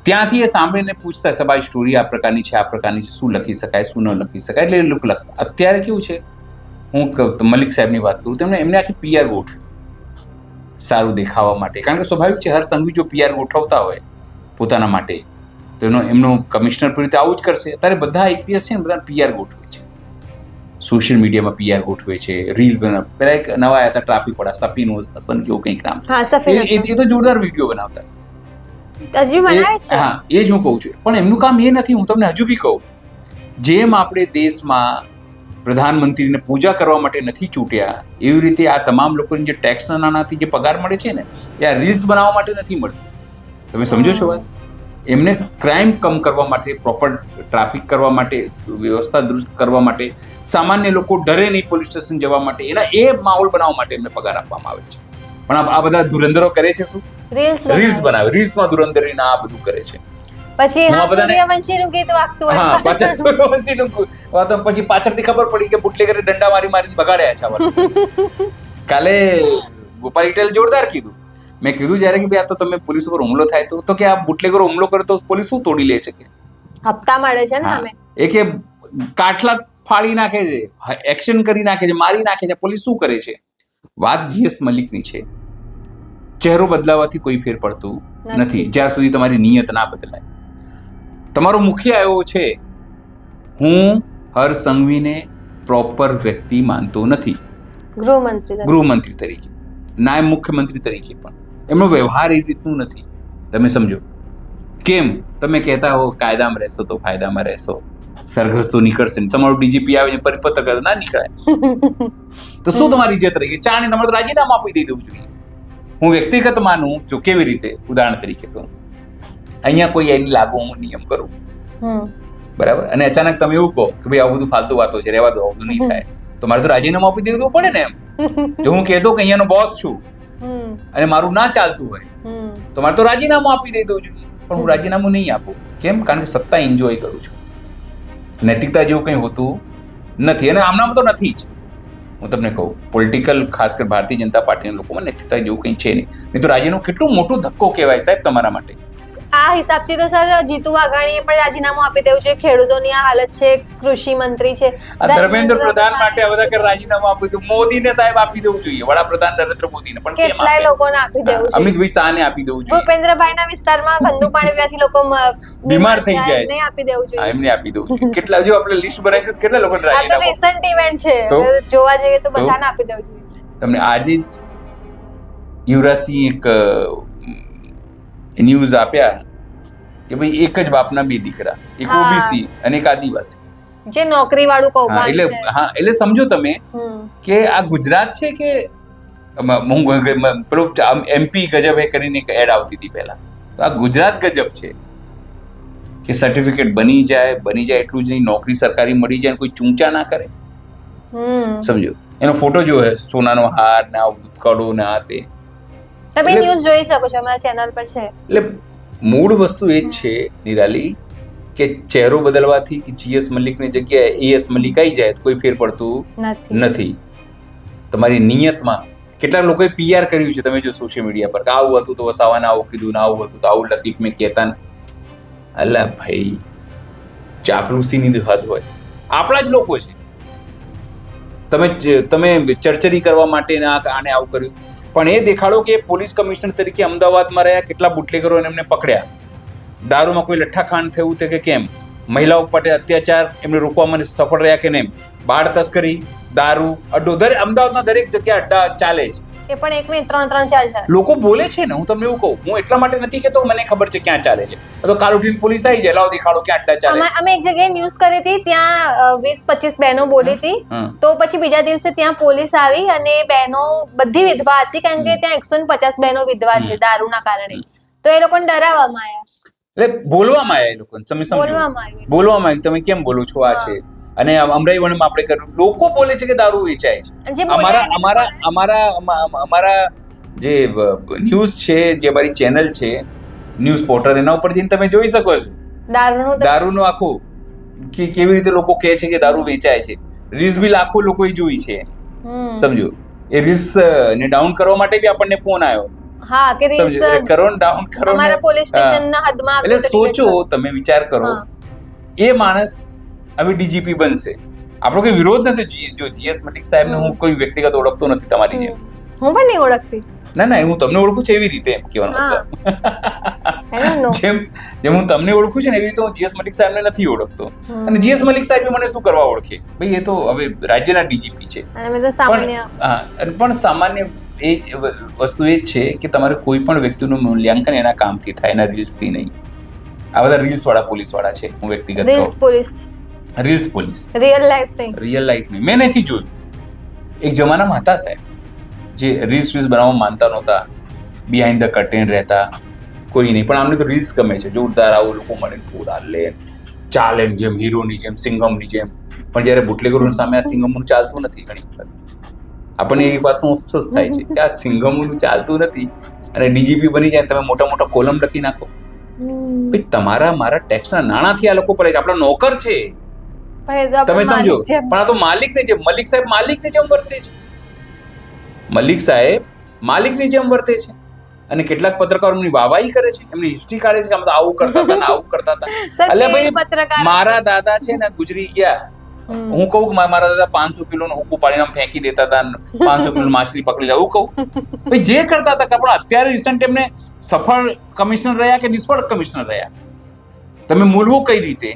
ત્યાંથી એ સાંભળીને પૂછતા સાહેબ આ સ્ટોરી આ પ્રકારની છે, આ પ્રકારની છે, શું લખી શકાય, શું ન લખી શકાય, એટલે એ લોકો લખતા. અત્યારે કેવું છે, હું મલિક સાહેબની વાત કરું તો એમને આખી પીઆર ગોઠવી સારું દેખાવા માટે. કારણ કે સ્વાભાવિક છે, હર સંઘવી જો પીઆર ગોઠવતા હોય પોતાના માટે તો એમનો કમિશનર પૂરી રીતે આવું જ કરશે. અત્યારે બધા આઈપીએસ છે ને બધા પીઆર ગોઠવે છે, સોશિયલ મીડિયામાં પીઆર ગોઠવે છે, રીલ બનાવે. પેલા એક નવા આવ્યા હતા ટ્રાફિક વાળા, સફીન હસન કેવું કંઈક નામ, એ તો જોરદાર વિડીયો બનાવતા. હજી બનાવે છે. હા, એ જ હું કહું છું. પણ એમનું કામ એ નથી. હું તમને હજુ બી કહું, જેમ આપણે દેશમાં પ્રધાનમંત્રીને પૂજા કરવા માટે નથી ચૂંટ્યા, એવી રીતે આ તમામ લોકોની જે ટેક્સના નાણાંથી જે પગાર મળે છે ને, એ આ રીલ્સ બનાવવા માટે નથી મળતી. તમે સમજો છો વાત? એમને ક્રાઇમ કમ કરવા માટે, પ્રોપર ટ્રાફિક કરવા માટે, વ્યવસ્થા દુરુસ્ત કરવા માટે, સામાન્ય લોકો ડરે નહીં પોલીસ સ્ટેશન જવા માટે, એના એ માહોલ બનાવવા માટે એમને પગાર આપવામાં આવે છે. પણ આ બધા ધુરંધરો કરે છે શું? રીલ્સ બનાવે, રીલ્સમાં ધુરંધરી આ બધું કરે છે. પછી સૂર્યવંશીનું ગીત વાગતું હોય, હા, પાછળ સૂર્યવંશીનું વાતો, પછી પાછળથી ખબર પડી કે બુટલેગરે ડંડા મારીને બગાડ્યા છે. કાલે ગોપાલ ઇટેલ જોરદાર કીધું. મેં કીધું જ્યારે કે ભાઈ આ તો તમે પોલીસ ઉપર હુમલો થાય તો કે આ બુટલેગરો હુમલો કરે તો પોલીસ શું તોડી લે છે? કે હપ્તા મળે છે ને, અમે એ કે કાટલા ફાડી નાખે છે, એક્શન કરી નાખે છે, મારી નાખે છે. પોલીસ શું કરે છે? વાત જીએસ મલિકની છે. ચહેરો બદલાવાથી કોઈ ફેર પડતું નથી જ્યાં સુધી તમારી નિયત ના બદલાય. તમારો મુખ્ય એવો છે, હું હર્ષ સંઘવીને પ્રોપર વ્યક્તિ માનતો નથી. ગૃહમંત્રી તરીકે, નાયબ મુખ્યમંત્રી તરીકે પણ એમનો વ્યવહાર એ રીતનું નથી. તમે સમજો કેમ? તમે કહેતા હો કાયદામાં રહેશો તો ફાયદામાં રહેશો, સરઘસ તો નીકળશે ને. તમારું ડીજીપી આવે પરિપત્ર ના નીકળાય તો શું તમારી ઇજ્જત રહી? ચાણે તમારે તો રાજીનામું આપી દઈ દેવું જોઈએ. હું વ્યક્તિગત માનું જો કેવી રીતે, ઉદાહરણ તરીકે તો અહીંયા કોઈ એની લાગુ હું નિયમ કરું, બરાબર, અને અચાનક તમે એવું કહો કે ભાઈ આવું બધું ફાલતુ વાતો છે, રહેવા દો, આવું નહીં થાય, તો મારે તો રાજીનામું આપી દેવું પડે ને. એમ જો હું કહેતો કે અહીંયાનો બોસ છું અને મારું ના ચાલતું હોય તો મારે તો રાજીનામું આપી દઈ દઉં જોઈએ. પણ હું રાજીનામું નહીં આપું. કેમ? કારણ કે સત્તા એન્જોય કરું છું. નૈતિકતા જેવું કંઈ હોતું નથી, અને આમનામાં તો નથી જ. હું તમને કહું, પોલિટિકલ ખાસ કરી ભારતીય જનતા પાર્ટીના લોકોમાં નૈતિકતા જેવું કંઈ છે નહીં તો રાજીનામું કેટલું મોટું ધક્કો કહેવાય સાહેબ તમારા માટે. આ હિસાબથી તો સર જીતુ વાઘાણીએ પણ રાજીનામું આપી દેવું જોઈએ. ખેડૂતોની આ હાલત છે, કૃષિ મંત્રી છે, ધર્મેન્દ્ર પ્રધાન માટે આ બધા રાજીનામું આપી દઉં, મોદીને સાહેબ આપી દેવું જોઈએ, વડાપ્રધાન નરેન્દ્ર મોદીને. પણ કેટલાય લોકોને આપી દેવું જોઈએ, અમિતભાઈ શાહને આપી દેવું જોઈએ, ભૂપેન્દ્રભાઈના વિસ્તારમાં ગંદુ પાણી પીવાથી લોકો બીમાર થઈ જાય છે, આપી દેવું જોઈએ, એમને આપી દેવું જોઈએ. કેટલા જો આપણે લિસ્ટ બનાવીશું કેટલા લોકો આ તો રિસન્ટ ઇવેન્ટ છે, જોવા જઈએ તો બધાને આપી દેવું જોઈએ. તમને આજે જ યુવરાજસિંહ એક ન્યૂઝ આપ્યા કે ભાઈ એક જ બાપના બે દીકરા, એક ઓબીસી અને એક આદિવાસી, જે નોકરી વાળું કૌભાંડ છે. એટલે સમજો તમે કે આ ગુજરાત છે કે પેલો એમપી ગજબ હે કરીને એક એડ આવતી હતી પહેલા, તો આ ગુજરાત ગજબ છે કે સર્ટિફિકેટ બની જાય એટલું જ નહીં, નોકરી સરકારી મળી જાય, કોઈ ચૂંચા ના કરે. સમજો, એનો ફોટો જોયો, સોનાનો હાર ને આવું કડો ને આ તે. તમે ન્યૂઝ જોઈ શકો છો, અમારા ચેનલ પર છે. એટલે મૂળ વસ્તુ એ જ છે નિરાલી કે ચહેરો બદલવાથી કે જીએસ મલિકની જગ્યાએ એએસ મલિક આવી જાય તો કોઈ ફેર પડતું નથી. તમારી નિયતમાં કેટલાક લોકોએ પીઆર કર્યું છે, તમે જો સોશિયલ મીડિયા પર, કે આવું હતું તો વસાવાને આવું કીધું ને આવું હતું તો આવું લતીફ મેં કહેતા ને. અલ્લા ભાઈ, ચાપલુસીની હદ હોય. આપણા જ લોકો છે, તમે ચર્ચરી કરવા માટે આને આવું કર્યું, પણ એ દેખાડો કે પોલીસ કમિશનર તરીકે અમદાવાદમાં રહ્યા, કેટલા બુટલેગરો એમને પકડ્યા, દારૂમાં કોઈ લઠ્ઠાકાંડ થયું કે કેમ, મહિલાઓ પર અત્યાચાર એમને રોકવામાં સફળ રહ્યા કે નહીં, બાળ તસ્કરી, દારૂ અડ્ડો, અમદાવાદના દરેક જગ્યાએ અડ્ડા ચાલે છે. એ પણ એક નહીં, ત્રણ ચાલે છે. લોકો બોલે છે ને, હું તમને એવું કહું, હું એટલા માટે નથી કહેતો મને ખબર છે ક્યાં ચાલે છે, તો કાલ ઉઠીને પોલીસ આવી જાય, લાવો દેખાડો ક્યાં અડ્ડા ચાલે. અમે એક જગ્યાએ ન્યૂઝ કરી હતી, ત્યાં 20-25 બહેનો બોલી હતી, તો પછી બીજા દિવસે ત્યાં પોલીસ આવી અને બહેનો બધી વિધવા હતી, કારણ કે ત્યાં 150 બહેનો વિધવા છે દારૂના કારણે, તો એ લોકોને ડરાવવામાં આવ્યા. એટલે બોલવામાં આવ્યા એ લોકોને, તમે સમજો, બોલવામાં આવ્યા તમે કેમ બોલો છો આ છે. અને અમરાઈ વનમાં આપણે કર્યું, લોકો બોલે છે કે દારૂ વેચાય છે. અમારા જે ન્યૂઝ છે, જે અમારી ચેનલ છે ન્યૂઝ પોર્ટલ, એના ઉપર જઈને તમે જોઈ શકો છો દારૂનું આખું કે કેવી રીતે લોકો કહે છે કે દારૂ વેચાય છે. રીલ્સ બી લાખો લોકોએ જોઈ છે, સમજો. એ રીલ્સ ને ડાઉન કરવા માટે બી આપણને ફોન આવ્યો. હા, કે રીલ્સ કરો ને ડાઉન કરો, અમારા પોલીસ સ્ટેશનના હદમાં. એટલે સોચો, તમે વિચાર કરો, એ માણસ હવે ડીજીપી બનશે. આપણો કોઈ વિરોધ નથી. જો જીએસ મલિક સાહેબને હું કોઈ વ્યક્તિગત ઓળખતો નથી તમારી જેમ. હું પણ નહીં ઓળખતી. ના, હું તમને ઓળખું છું એવી રીતે, એમ કહેવાનો મતલબ. જેમ હું તમને ઓળખું છું ને એવી રીતે હું જીએસ મલિક સાહેબને નથી ઓળખતો. અને જીએસ મલિક સાહેબ મને શું કરવા ઓળખે? ભાઈ, એ તો હવે રાજ્યના ડીજીપી છે. પણ સામાન્ય એ વસ્તુ એ જ છે કે તમારે કોઈ પણ વ્યક્તિનું મૂલ્યાંકન એના કામથી થાય, એના રીલ્સથી નહીં. આ બધા રીલ્સ વાળા પોલીસ વાળા છે. હું વ્યક્તિગત રીલ્સ પોલીસ, રિયલ લાઈફ નહીં. મેં નથી જોયું. એક જમાનામાં હતા સાહેબ જે રીલ્સ બનાવવા માનતા નહોતા, બિહાઇન્ડ ધ કર્ટેન રહેતા, કોઈ નહીં, પણ આમને તો રીલ્સ ગમે છે. જોરદાર આવું લોકો મળે, પૂરા લે, ચાલે જેમ હીરોની જેમ, સિંઘમની જેમ. પણ જયારે બુટલેગરોની સામે આ સિંઘમનું ચાલતું નથી. ઘણી વખત આપણને એ વાતનો અફસોસ થાય છે કે આ સિંઘમનું ચાલતું નથી, અને ડીજીપી બની જાય, તમે મોટા મોટા કોલમ લખી નાખો. ભાઈ, તમારા મારા ટેક્સના નાણાંથી આ લોકો પડે છે, આપણા નોકર છે, તમે સમજો. પણ આ તો માલિકને જેમ, મલિક સાહેબ માલિકની જેમ વર્તે છે. મલિક સાહેબ માલિકની જેમ વર્તે છે, અને કેટલાક પત્રકારો એમની વાહવાહી કરે છે, એમની હિસ્ટ્રી કાઢે છે કે અમે તો આવું કરતા હતા ને આવું કરતા હતા. એટલે ભાઈ, મારા દાદા છે ને ગુજરી ગયા. હું કહું કે મારા દાદા 500 કિલોનું હુક્કું પાડીને ફેંકી દેતા હતા, 500 કિલો માછલી પકડી લે, એવું કહું. ભાઈ, જે કરતા હતા, પણ અત્યારે રિસન્ટ એમને સફળ કમિશનર રહ્યા કે નિષ્ફળ કમિશનર રહ્યા, તમે મૂલવું કઈ રીતે?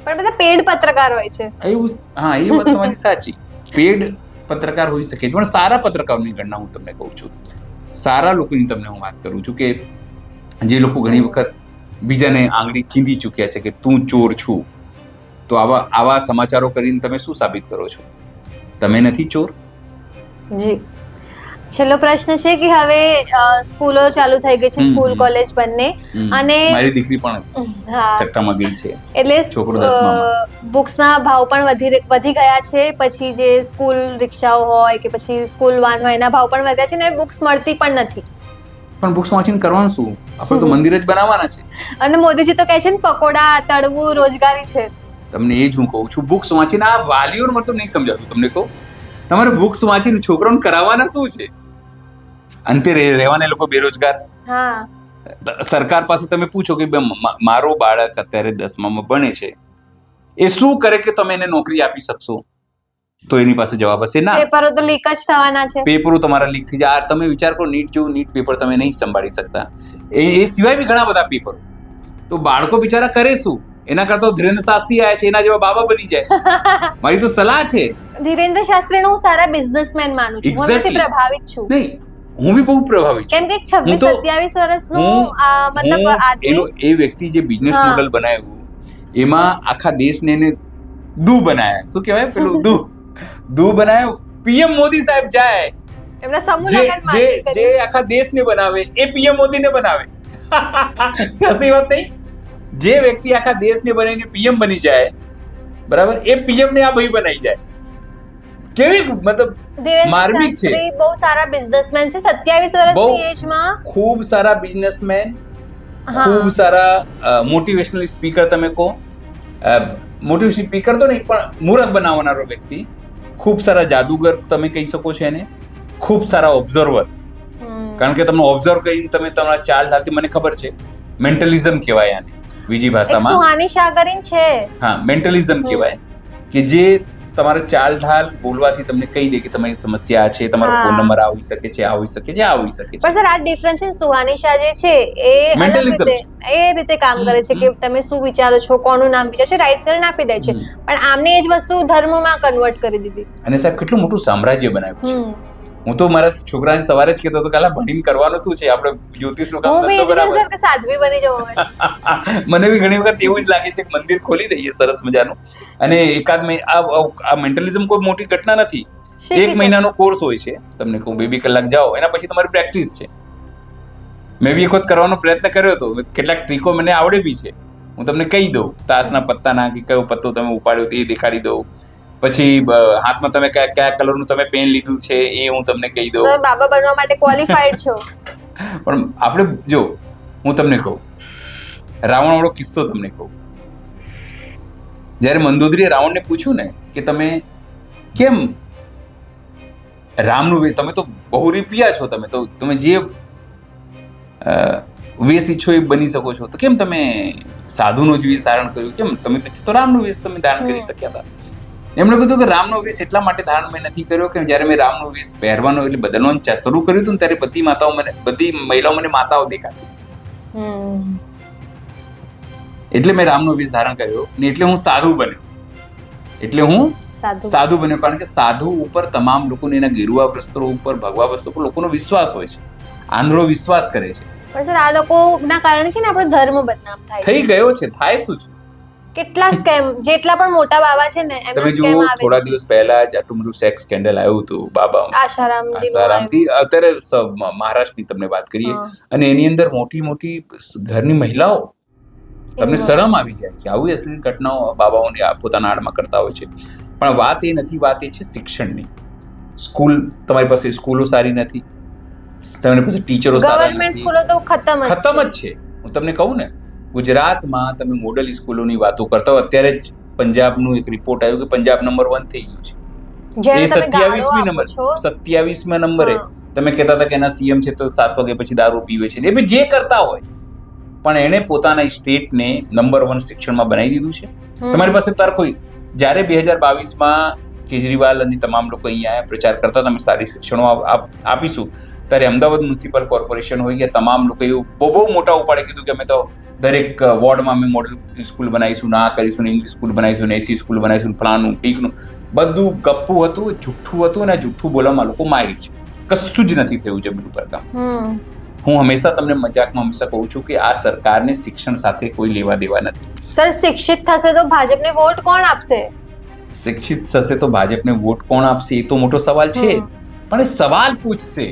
પણ બધા પેડ પત્રકાર હોય છે એવું. હા, એ વાત તમારી સાચી. પેડ પત્રકાર હોઈ શકે, પણ સારા પત્રકારોની ગણના હું તમને કહું છું. સારા લોકોની તમને હું વાત કરું છું કે જે લોકો ઘણી વખત બીજાને આંગળી ચીંધી ચૂક્યા છે કે તું ચોર છું, તો આવા સમાચારો કરીને તમે શું સાબિત કરો છો? તમે નથી ચોર. જી. છેલ્લો પ્રશ્ન છે કે હવે સ્કૂલો ચાલુ થઈ ગઈ છે, સ્કૂલ કોલેજ બંને, અને મારી દીકરી પણ છઠ્ઠામાં ગઈ છે, એટલે બુક્સના ભાવ પણ વધી ગયા છે. પછી જે સ્કૂલ રિક્ષાઓ હોય કે પછી સ્કૂલ વાન હોય એના ભાવ પણ વધ્યા છે, ને બુક્સ મળતી પણ નથી. પણ બુક્સ વાંચીને કરવાનું શું? આપણે તો મંદિર જ બનાવવાના છે. અને મોદીજી તો કહે છે ને પકોડા તળવું રોજગારી છે. તમને એ જ હું કહું છું, બુક્સ વાંચીને આ વાલીઓનો મતલબ નહીં સમજાતું. તમને કહું, તમારે બુક્સ વાંચીને છોકરાઓને કરાવવાના શું છે? અંતે રહેવાના લોકો બેરોજગાર. હા, સરકાર પાસે તમે પૂછો કે મારો બાળક અત્યારે 10મામાં ભણે છે, એ શું કરે કે તમે એને નોકરી આપી શકશો? તો એની પાસે જવાબ હશે ના. પેપરો તો લીક જ થવાના છે. પેપરો તમારા લીક થઈ જાય. તમે વિચાર કરો, નીટ જેવું નીટ પેપર તમે નહીં સંભાળી શકતા. એ સિવાય બી ઘણા બધા પેપરો. તો બાળકો બિચારા કરે શું? એના કરતા ધીરેન્દ્ર શાસ્ત્રી આવ્યા છે, એના જેવા બાબા બની જાય. મારી તો સલાહ છે. ધીરેન્દ્ર શાસ્ત્રીને હું સારા બિઝનેસમેન માનું છું. હું એમનાથી Exactly. પ્રભાવિત છું. નહીં, હું બી બહુ પ્રભાવિત છું. કેમ કે 26-27 વર્ષનું મતલબ આદમી એનો એ વ્યક્તિ જે બિઝનેસ હા. મોડલ બનાવ્યું, એમાં આખા દેશને એને દૂ બનાયા. શું કહેવાય પેલું દૂ બનાવ્યો. પીએમ મોદી સાહેબ જાય, એમના સમૂહ જે લગ્ન જે માથી જે આખા દેશને બનાવે એ પીએમ મોદીને બનાવે. કશી વાત નહીં. જે વ્યક્તિ આખા દેશને બનાવીને પીએમ બની જાય, બરાબર, એ પીએમ ને આ ભાઈ બનાવી જાય. કેવી મતલબ ધીરેન્દ્ર માર્મિક છે. શાસ્ત્રી બહુ સારા બિઝનેસમેન છે. 27 વર્ષની બહુ. એજમાં ખૂબ સારા બિઝનેસમેન, હા. ખૂબ સારા મોટિવેશનલ સ્પીકર. તમે કહો મોટિવેશનલ સ્પીકર તો નહીં, પણ મૂરખ બનાવનારો વ્યક્તિ. ખૂબ સારા જાદુગર તમે કહી શકો છો એને. ખૂબ સારા ઓબ્ઝર્વર, કારણ કે તમને ઓબ્ઝર્વ કરીને તમે તમારા ચાલ ઢાલથી, મને ખબર છે, મેન્ટલિઝમ કહેવાય આને બીજી એક ભાષામાં. સુહાની શાહ કરીને છે. હા, મેન્ટલિઝમ કહેવાય, કે જે તમારા ચાલ ઢાલ બોલવાથી તમને કહી દે કે તમારી સમસ્યા આ છે, તમારો હા. ફોન નંબર આવી શકે છે, આવી શકે છે, આવી શકે છે. પણ સર આ ડિફરન્સ છે. સુહાની શાહ જે છે એ અલગ Mentalism રીતે એ રીતે કામ કરે છે કે તમે શું વિચારો છો, કોનું નામ વિચારો છો, રાઈટ કરીને આપી દે છે. પણ આમને એ જ વસ્તુ ધર્મમાં કન્વર્ટ કરી દીધી. અને સાહેબ કેટલું મોટું સામ્રાજ્ય બનાવ્યું છે. હમ. હું તો મારા છોકરાને સવારે જ કહેતો હતો, કાલા ભણીને કરવાનું શું છે, આપણે જ્યોતિષનું કામ હું બી ધંધો એ જ બરાબર. સર કે સાધ્વી બની જવું હવે. મને બી ઘણી વખત એવું જ લાગે છે કે મંદિર ખોલી દઈએ સરસ મજાનું, અને એકાદ આ મેન્ટલિઝમ કોઈ મોટી ઘટના નથી. શીખી 1 મહિનાનો કોર્સ હોય છે. તમને કહું 2 કલાક જાઓ, એના પછી તમારી પ્રેક્ટિસ છે. મેં બી એક વખત કરવાનો પ્રયત્ન કર્યો હતો. કેટલાક ટ્રીકો મને આવડે બી છે. હું તમને કહી દઉં, તાસના પત્તાના કે કયો પત્તો તમે ઉપાડ્યો તે દેખાડી દઉં. પછી હાથમાં તમે કયા કલરનું તમે પેન લીધું છે એ હું તમને કહી દઉં. તમે બાબા બનવા માટે ક્વોલિફાઈડ છો. પણ આપણે જો, હું તમને કહું, રાવણ વાળો કિસ્સો તમને કહું. જ્યારે મંદોદરીએ રાવણને પૂછ્યું ને કે તમે કેમ રામનું તમે તો બહુ રીપિયા છો, તમે જે વેશ ઈચ્છો એ બની શકો છો, તો કેમ તમે સાધુનો જ વેશ ધારણ કર્યું? કેમ તમે તો રામનો વેશ તમે ધારણ કરી શક્યા હતા? એમણે કીધું કે રામનો વેશ એટલા માટે ધારણ મેં નથી કર્યો કે જ્યારે મેં રામનો વેશ પહેરવાનો એટલે બદલવાનું શરૂ કર્યું હતું ને, ત્યારે બધી મહિલાઓ મને માતાઓ દેખાતી. એટલે મેં રામનો વેશ ધારણ કર્યો ને, એટલે હું સાધુ બન્યો. સાધુ બન્યો, કારણ કે સાધુ ઉપર તમામ લોકોને એના ગેરુવા વસ્ત્રો ઉપર, ભગવા વસ્ત્રો ઉપર લોકોનો વિશ્વાસ હોય છે, આંધળો વિશ્વાસ કરે છે. પણ સર આ લોકોના કારણે છે ને આપણો ધર્મ બદનામ થાય છે. થઈ ગયો છે. થાય શું છે? કેટલા સ્કેમ, જેટલા પણ મોટા બાબા છે ને એમના તમે સ્કેમ જુઓ, આવે થોડા છે. દિવસ પહેલા જ આટલું બધું સેક્સ સ્કેન્ડલ આવ્યું હતું બાબા આસારામથી. અત્યારે મહારાષ્ટ્રની તમને વાત કરીએ, અને એની અંદર મોટી મોટી ઘરની મહિલાઓ, તમને શરમ આવી જાય કે આવી અશ્લીલ ઘટનાઓ બાબાઓને પોતાના આડમાં કરતા હોય છે. પણ વાત એ નથી, વાત એ છે શિક્ષણની. તમારી પાસે સ્કૂલો સારી નથી, તમારી પાસે ટીચરો સારા ગવર્નમેન્ટ નથી, સ્કૂલો તો ખતમ જ છે. હું તમને કહું ને, ગુજરાતમાં તમે મોડલ સ્કૂલોની વાતો કરતા હો. અત્યારે જ પંજાબનું એક રિપોર્ટ આવ્યું કે પંજાબ નંબર 1 થઈ ગયું છે. એ 27મા નંબરે. તમે કહેતા હતા કે એના સીએમ છે તો 7 વાગ્યા પછી દારૂ પીવે છે. એ બી જે કરતા હોય, પણ એને પોતાના સ્ટેટને નંબર 1 શિક્ષણમાં બનાવી દીધું છે. તમારી પાસે તર્ક હોય. જ્યારે 2022માં કેજરીવાલ અને તમામ લોકો અહીંયા આવ્યા, પ્રચાર કરતા તમે સારી શિક્ષણો આપીશું, ત્યારે અમદાવાદ મ્યુનિસિપલ કોર્પોરેશન હોય કે તમામ લોકો એવું બહુ મોટા ઉપાડે કીધું કે અમે તો દરેક વોર્ડમાં અમે મોડલ સ્કૂલ બનાવીશું, આ કરીશું, ઇંગ્લિશ સ્કૂલ બનાવીશું, એસી સ્કૂલ બનાવીશું, ફલાણું ટીકનું. બધું ગપ્પું હતું, જુઠ્ઠું હતું, અને જુઠ્ઠું બોલવામાં લોકો માહિર છે. કશું જ નથી થયું જમીન ઉપર કામ. હું હંમેશા તમને મજાકમાં હંમેશા કહું છું કે આ સરકારને શિક્ષણ સાથે કોઈ લેવા દેવા નથી. સર શિક્ષિત થશે તો ભાજપને વોટ કોણ આપશે? શિક્ષિત થશે તો ભાજપને વોટ કોણ આપશે એ તો મોટો સવાલ છે જ. પણ એ સવાલ પૂછશે.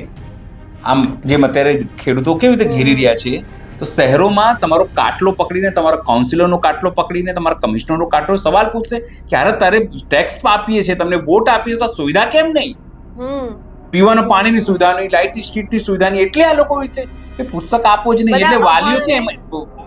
આમ જેમ અત્યારે ખેડૂતો કેવી રીતે ઘેરી રહ્યા છે, તો શહેરોમાં તમારો કાટલો પકડીને, તમારા કાઉન્સિલરનો કાટલો પકડીને, તમારા કમિશનરનો કાટલો સવાલ પૂછશે કે અરે તારે ટેક્સ આપીએ છીએ, તમને વોટ આપીએ તો સુવિધા કેમ નહીં? પીવાના પાણીની સુવિધા નહીં, લાઇટની સ્ટ્રીટની સુવિધા નહીં, એટલે આ લોકો છે કે પુસ્તક આપો જ નહીં. એટલે વાલીઓ છે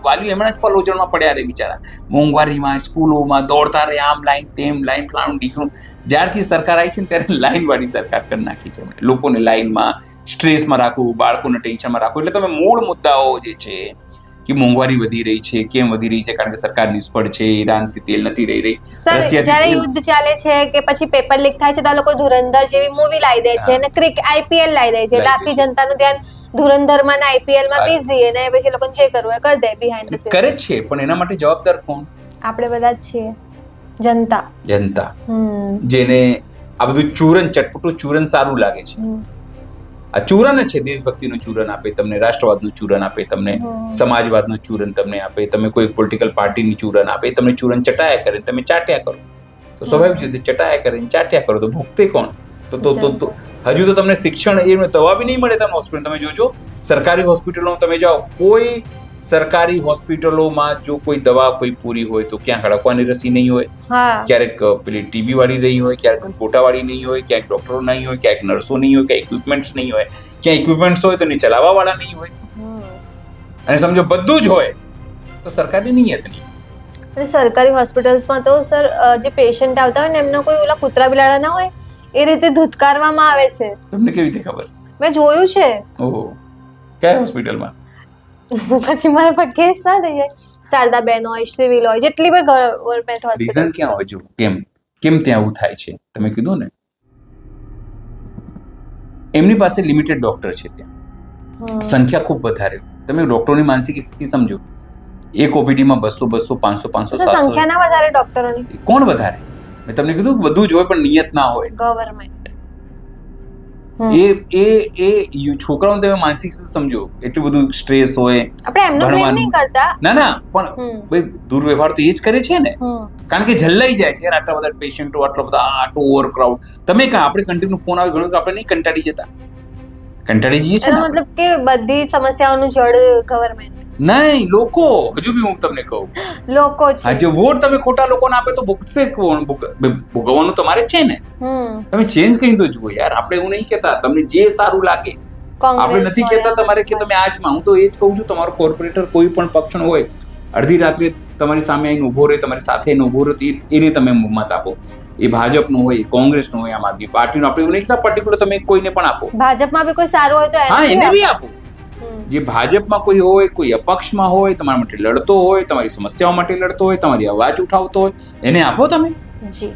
વાલીઓ એમના જ પલોજણમાં પડ્યા રહે બિચારા, મોંઘવારીમાં, સ્કૂલોમાં દોડતા રહે, આમ લાઈન તેમ લાઈન, ફલાણું ઢીકણું. જ્યારથી સરકાર આવી છે ને ત્યારે લાઈન વાળી સરકાર કરી નાખી છે. લોકોને લાઈનમાં, સ્ટ્રેસમાં રાખવું, બાળકોને ટેન્શનમાં રાખવું. એટલે તમે મૂળ મુદ્દાઓ જે છે કે મોંઘવારી વધી રહી છે, કેમ વધી રહી છે? કારણ કે સરકાર નિષ્ફળ છે, ઈરાનથી તેલ નથી લઈ રહી. સર જ્યારે યુદ્ધ ચાલે છે કે પછી પેપર લીક થાય છે તો આ લોકો ધુરંધર જેવી મૂવી લાવી દે છે અને IPL લાવી દે છે, એટલે આખી જનતાનું ધ્યાન ધુરંધરમાં ને IPL માં બીઝી, અને પછી લોકોને જે કરવું એ કરી દે બિહાઇન્ડ ધ સીન. કરે છે, પણ એના માટે જવાબદાર કોણ? આપણે બધા જ છીએ, જનતા. જેને આ બધું ચૂરન, ચટપટું ચૂરન સારું લાગે છે. આ ચૂરન જ છે, દેશભક્તિનું ચૂરન આપે તમને, રાષ્ટ્રવાદનું ચૂરન આપે તમને, સમાજવાદનું ચૂરન તમને આપે, તમે કોઈ પોલિટિકલ પાર્ટીની ચૂરન આપે, તમને ચૂરન ચટાયા કરે, તમે ચાટ્યા કરો તો સ્વાભાવિક છે, ચટાયા કરીને ચાટ્યા કરો તો ભૂખતે કોણ? તો હજુ તો તમને શિક્ષણ એ દવા બી નહીં મળે. તમે હોસ્પિટલ તમે જોજો, સરકારી હોસ્પિટલોમાં તમે જાઓ, કોઈ સરકારી હોસ્પિટલોમાં જો કોઈ દવા કોઈ પૂરી હોય તો ક્યાંક હડકવાની રસી નહીં હોય, ક્યારેક પેલી ટીબી વાળી નહીં હોય, ક્યારેક ગોટા વાળી નહીં હોય, ક્યાંક ડોક્ટરો નહીં હોય, ક્યાંક નર્સો નહીં હોય, ક્યાંક ઇક્વિપમેન્ટ્સ નહીં હોય, ક્યાં ઇક્વિપમેન્ટ્સ હોય તો એને ચલાવવા વાળા નહીં હોય, અને સમજો બધું જ હોય તો સરકારની નિયત નહીં. અને સરકારી હોસ્પિટલ્સમાં તો સર જે પેશન્ટ આવતા હોય ને એમનો કોઈ ઓલા કૂતરા બિલાડા ના હોય એ રીતે ધુતકારવામાં આવે છે. તમને કેવી રીતે ખબર? મેં જોયું છે. ઓહો, કયા હોસ્પિટલમાં? પછી મારા પર કેસ ના થઈ જાય. શારદાબેન હોય, સિવિલ હોય, જેટલી પણ ગવર્મેન્ટ હોસ્પિટલ. રીઝન ક્યાં હોય? જો કેમ ત્યાં એવું થાય છે તમે કીધું ને, એમની પાસે લિમિટેડ ડોક્ટર છે, ત્યાં સંખ્યા ખૂબ વધારે. તમે ડોક્ટરોની માનસિક સ્થિતિ સમજો, એક ઓપીડીમાં 200, 500, 700. સંખ્યા ના વધારે ડોક્ટરોની? કોણ વધારે? મેં તમને કીધું બધું જ હોય પણ નિયત ના હોય. ગવર્મેન્ટ એ છોકરાઓને તમે માનસિક સમજો, એટલું બધું સ્ટ્રેસ હોય. આપણે એમનો બ્લેમ નહીં કરતા, ના પણ ભાઈ દુર્વ્યવહાર તો એ જ કરે છે ને, કારણ કે જલ્લાઈ જાય છે આટલા બધા પેશન્ટો, આટલા બધા આટલો ઓવરક્રાઉડ. તમે કાં આપણે કન્ટિન્યુ ફોન આવે ઘણું આપણે નહીં કંટાળી જતા? કંટાળી જઈએ છે. મતલબ કે બધી સમસ્યાઓનું જડ ગવર્મેન્ટ નહીં, લોકો. હજુ બી હું તમને કહું, લોકો છે. આજે વોટ તમે ખોટા લોકોને આપે તો ભોગશે કોણ? ભોગવવાનું તમારે જ છે ને. તમે ચેન્જ કરી તો જુઓ યાર. આપણે એવું નહીં કહેતા તમને જે સારું લાગે, આપણે નથી કહેતા તમારે કે તમે આજમાં. હું તો એ જ કહું છું, તમારો કોર્પોરેટર કોઈ પણ પક્ષનો હોય, અડધી રાત્રે તમારી સામે આવીને ઉભો રહે, તમારી સાથે આવીને ઉભો રહે, એને તમે મત આપો. એ ભાજપનો હોય, કોંગ્રેસનો હોય, આમ આદમી પાર્ટીનો. આપણે એવું નહીં કહેતા પર્ટિક્યુલર તમે કોઈને પણ આપો. ભાજપમાં બી કોઈ સારું હોય તો હા, એને બી આપો. જે ભાજપમાં કોઈ હોય, કોઈ અપક્ષમાં હોય, તમારા માટે લડતો હોય, તમારી સમસ્યાઓ માટે લડતો હોય, તમારી અવાજ ઉઠાવતો હોય, એને આપો તમે. જી.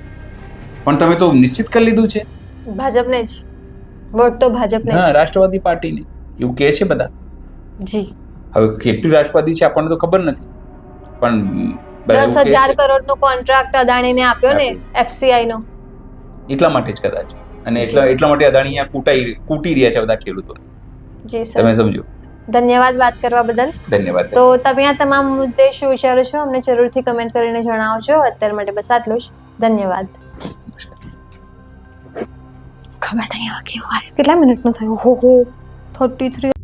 પણ તમે તો નિશ્ચિત કરી લીધું છે ભાજપને જ વોટ, તો ભાજપને. હા, રાષ્ટ્રવાદી પાર્ટીને એવું કહે છે બધા. જી. હવે કેટલી રાષ્ટ્રવાદી છે આપણને તો ખબર નથી, પણ 10,000 કરોડનો કોન્ટ્રાક્ટ અદાણીને આપ્યો ને, FCI નો. એટલા માટે જ કદાચ, અને એટલા માટે અદાણી અહીંયા કૂટી રહ્યા છે બધા ખેડૂતો. જી સર, તમે સમજો. ધન્યવાદ વાત કરવા બદલ. ધન્યવાદ. તો તમે આ તમામ મુદ્દે શું વિચારો છો અમને જરૂરથી કમેન્ટ કરીને જણાવજો. અત્યાર માટે બસ આટલું જ. ધન્યવાદ. ખબર નહીં હવે કેવું આવે. કેટલા મિનિટનો થયો? 33